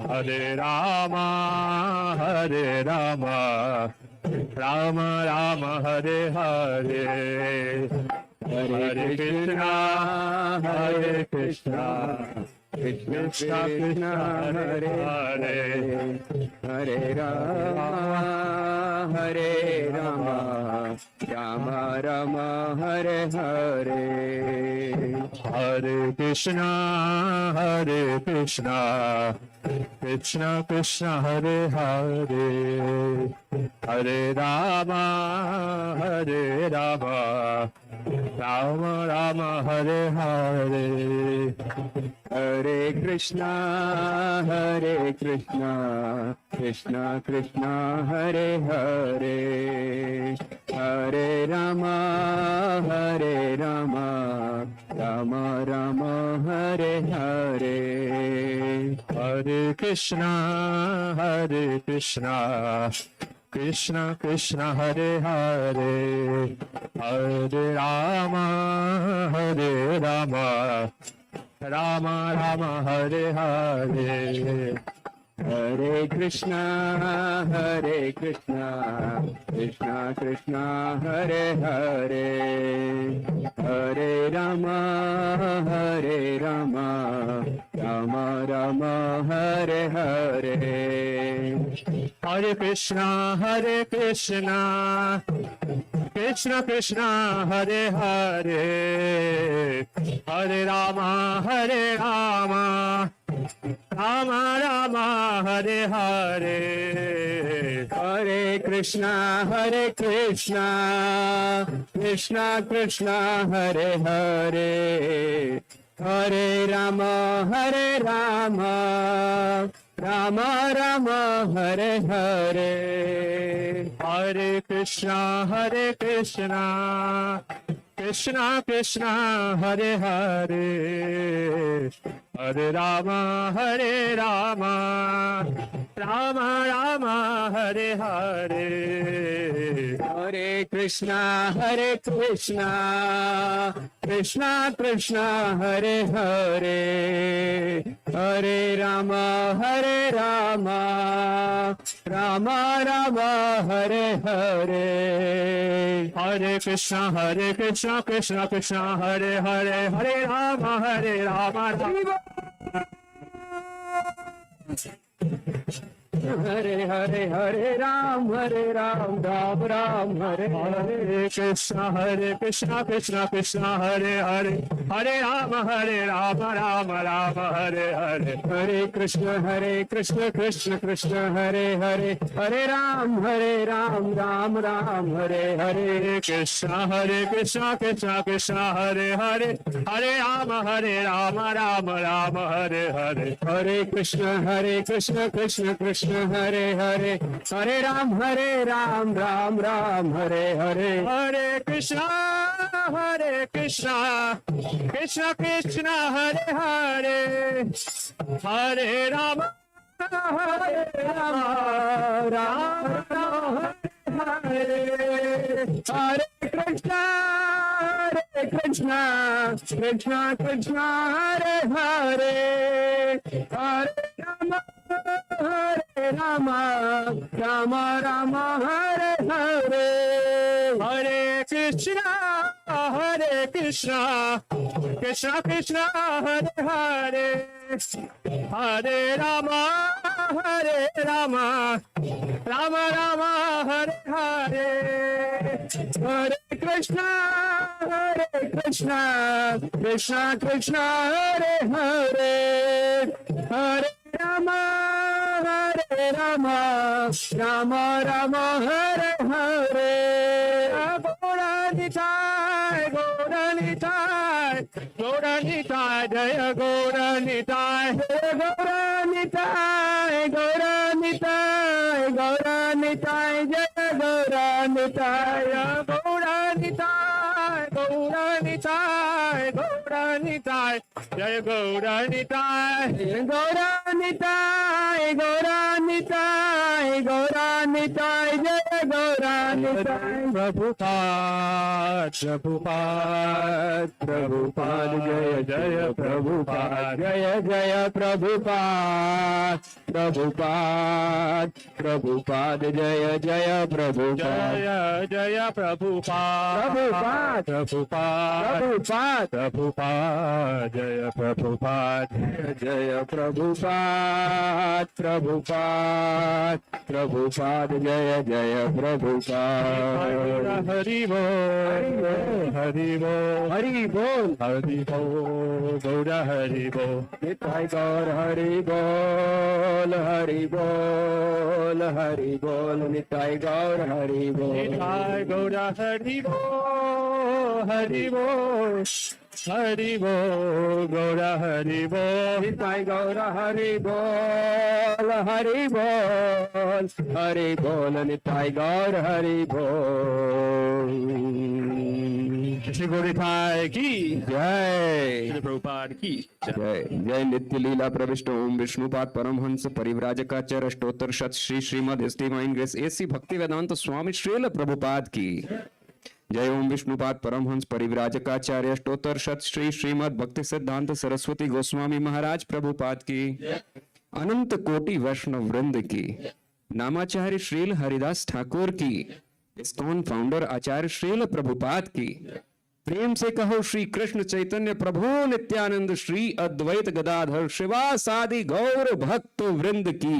Speaker 6: Hare Rama, Rama Rama, Hare Hare. Hare Krishna,
Speaker 9: Krishna Krishna, Hare Hare, Hare Rama, Rama Rama, Hare Hare.
Speaker 6: Hare Krishna, Krishna Krishna, Hare Hare, Hare Rama, Rama Rama, Hare Hare.
Speaker 9: Hare Krishna, Krishna Krishna, Hare Hare, Hare Rama, Rama Rama, Hare Hare.
Speaker 6: Hare Krishna, Krishna Krishna, Hare Hare, Hare Rama, Rama Rama, Hare Hare.
Speaker 9: Hare Krishna, Krishna Krishna, Hare Hare, Hare Rama, Rama Rama, Hare Hare.
Speaker 6: Hare Krishna, Krishna Krishna, Hare Hare, Hare Rama, Rama Rama, Hare Hare.
Speaker 9: Hare Krishna, Krishna Krishna, Hare Hare, Hare Rama, Rama Rama, Hare Hare.
Speaker 6: Hare Krishna, Krishna Krishna, Hare Hare, Hare Rama, Rama Rama, Hare Hare.
Speaker 9: Hare Krishna, Krishna Krishna, Hare Hare, Hare Rama, Rama Rama, Hare Hare.
Speaker 6: Hare Krishna, Krishna Krishna, Hare Hare, Hare Rama, Rama.
Speaker 9: Hare Hare, Hare Ram, Ram Ram, Hare Hare.
Speaker 6: Hare Krishna, Krishna Krishna, Hare Hare, Hare Rama, Rama, Hare Hare.
Speaker 9: Hare Krishna, Krishna Krishna, Hare Hare, Hare Ram, Ram Ram, Hare Hare.
Speaker 6: Hare Krishna, Krishna Krishna, Hare Hare, Hare Rama, Rama, Hare Hare.
Speaker 9: Hare Krishna, Krishna Krishna, Hare Hare, Hare Ram, Ram Ram, Hare Hare.
Speaker 6: Hare Krishna, Krishna Krishna, Hare Hare, Hare Rama,
Speaker 9: Ram Ram, Hare Hare. Hare Krishna, Krishna Krishna, Hare Hare. Hare Rama, Rama Rama, Hare Hare.
Speaker 6: Hare Krishna, Krishna Krishna, Hare Hare, Hare Rama, Rama Rama, Hare Hare.
Speaker 9: Hare Krishna, Krishna Krishna, Hare Hare. Hare Rama, Rama Rama, Hare Hare.
Speaker 6: Gauranitai, Jaya Gauranitai,
Speaker 9: Gauranitai, Gauranitai, Gauranitai, Jaya Gauranitai,
Speaker 6: Gauranitai, Gauranitai, Gauranitai, Jaya Gauranitai,
Speaker 9: Gauranitai, Gauranitai, Gauranitai, Jaya Gauranitai.
Speaker 6: Prabhupada, Prabhupada, Prabhupada, Jaya Jaya Prabhupada,
Speaker 9: Jaya Jaya Prabhupada, Prabhupada, Prabhupada, Jaya Jaya Prabhupada,
Speaker 6: Jaya Jaya Prabhupada,
Speaker 9: Prabhupada,
Speaker 6: Prabhupada,
Speaker 9: Prabhupada,
Speaker 6: Prabhupada, Jaya Prabhupada,
Speaker 9: Jaya Prabhupada, Prabhupada, Prabhupada, Jaya Jaya Prabhupada.
Speaker 6: Hari Bol, Hari Bol,
Speaker 9: Hari Bol,
Speaker 6: Hari Bol, Gaura Hari Bol.
Speaker 9: Nitai Gaur Hari Bol, Hari Bol, Hari Bol, Nitai Gaur Hari Bol.
Speaker 6: Nitai Gaura Hari Bol, Hari Bol, Hari Bol, Gaura Hari Bol.
Speaker 9: Nitai Gaur Hari Bol, Hari Bol, Hari Bol, Nitai Gaur Hari Bol.
Speaker 6: Shri Gauritai ki
Speaker 9: Jai.
Speaker 6: Shri Prabhupada ki
Speaker 9: जय जय नित्य लीला प्रविष्ट ओम विष्णुपाद परमहंस परिव्राजकाचार्य अष्टोत्तर शत Shri Srimad his divine grace A C Bhaktivedanta स्वामी श्रील प्रभुपाद की जय ओम विष्णुपाद परमहंस परिव्राजकाचार्य अष्टोत्तर शत श्री श्रीमद भक्ति सिद्धांत सरस्वती गोस्वामी महाराज प्रभुपाद की अनंत कोटि वैष्णव वृंद की नामाचार्य श्रील हरिदास ठाकुर की इस्कॉन फाउंडर आचार्य श्रील प्रभुपाद की प्रेम से कहो श्री कृष्ण चैतन्य प्रभु नित्यानंद श्री अद्वैत गदाधर शिवासादि गौर भक्त वृंद की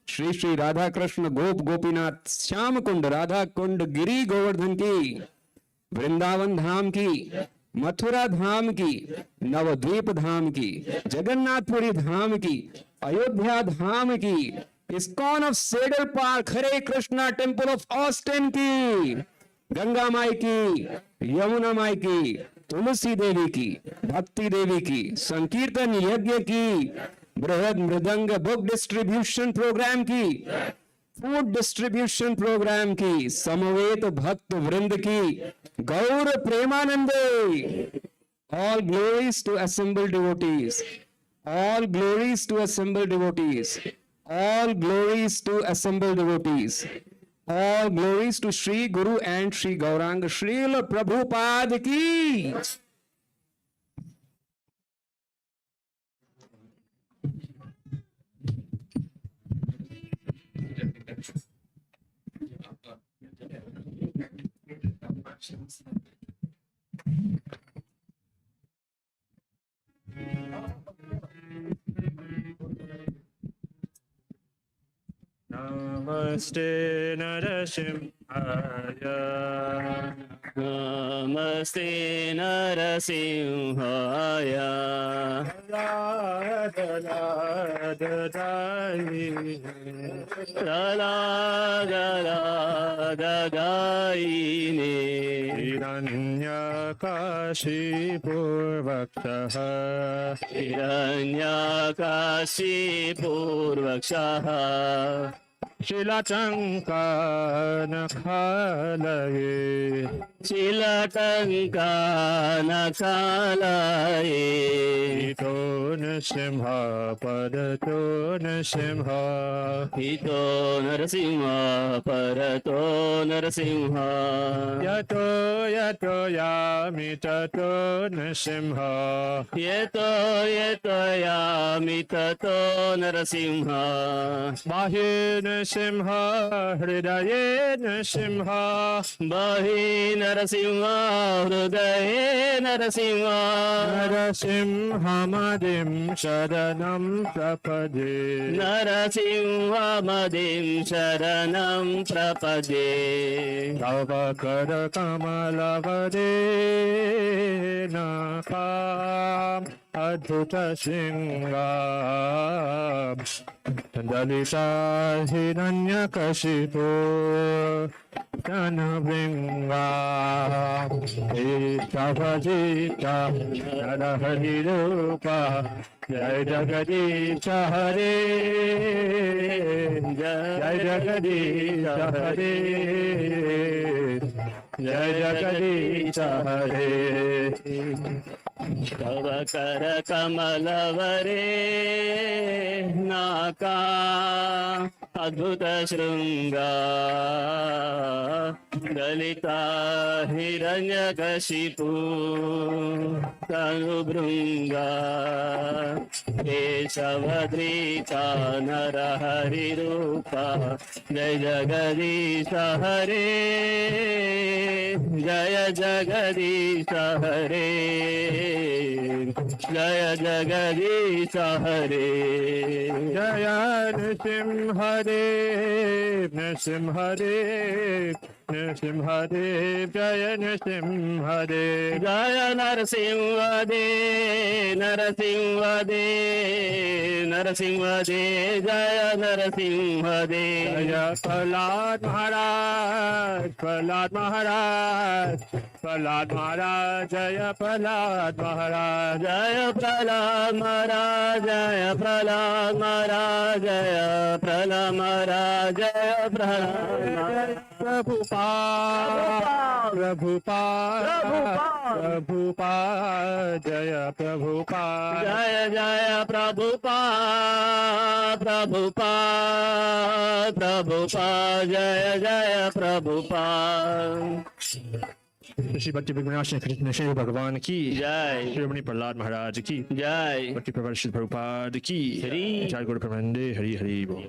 Speaker 9: श्री श्री राधा कृष्ण गोप गोपीनाथ श्याम कुंड राधा कुंड गिरी गोवर्धन की वृंदावन धाम की मथुरा धाम की नवद्वीप धाम की जगन्नाथपुरी धाम की अयोध्या धाम की ISKCON of saddle park Hare Krishna temple of Austin की गंगा माई की यमुना माई की तुलसी देवी की भक्ति देवी की संकीर्तन यज्ञ की बृहद मृदंग बुक डिस्ट्रीब्यूशन प्रोग्राम की फूड डिस्ट्रीब्यूशन प्रोग्राम की समवेत भक्त वृंद की गौर प्रेमानंदे all glories to assembled devotees all glories to assembled devotees all glories to assembled devotees All glories to Sri Guru and Sri Gauranga Srila Prabhupada ki.
Speaker 6: Namaste Narasimhaya.
Speaker 1: Namaste Narasimhaya.
Speaker 6: हिरण्यकाशीपूर्वक्षः शिलाटङ्कानखालये हितो नृसिंह परतो नृसिंह
Speaker 1: हितो नरसिंह परतो नरसिंह
Speaker 6: यतो यतो यामि ततो नृसिंह
Speaker 1: यतो यतो यामि ततो नरसिंह
Speaker 6: बाह्ये नृसिंह हृदये नृसिंह
Speaker 1: बहि नरसिंह हृदये नरसिंह
Speaker 6: नरसिंहमदिं शरणं प्रपदे
Speaker 1: नरसिंहमदिं शरणं प्रपद्ये
Speaker 6: तव करकमलवदे नखाम् अद्भुतशृङ्गाम् दलिता हिरण्यकशिपो तनुभृङ्गा भजिता नरहरिरूपा जय जगदीश हरे जय जगदीश हरे जय जगदीश हरे
Speaker 1: तव कर कमलवरे नाका अद्भुत शृङ्गा दलिता हिरण्यकशिपु तनुभृङ्गा केशवद्रीचा नरहरिरूपा जय जगदीश हरे जय जगदीश हरे जय जगदीश हरे
Speaker 6: जय नृसिंहदेव नृसिंहदेव नृसिंहदेव जय नृसिंहदेव
Speaker 1: जय नरसिंहदेव नरसिंहदेव नरसिंहदेव जय नरसिंहदेव
Speaker 6: जय प्रहलाद महाराज प्रहलाद महाराज प्रहलाद महाराज जय प्रहलाद महाराज
Speaker 1: जय प्रहलाद महाराज जय प्रहलाद महाराज जय प्रहलाद महाराज जय प्रहलाद
Speaker 6: प्रभुपाद प्रभुपाद प्रभुपाद जय प्रभुपाद
Speaker 1: जय जय प्रभुपाद प्रभुपाद प्रभुपाद जय जय प्रभुपाद
Speaker 6: श्री भक्ति विघ्नाश कृष्ण श्री भगवान की
Speaker 1: जय
Speaker 6: श्रीमणि प्रहलाद महाराज की
Speaker 1: जय
Speaker 6: भक्ति प्रभु श्री प्रभुपाद की
Speaker 1: हरि
Speaker 6: चार गुरु प्रबंधे हरि हरि बोल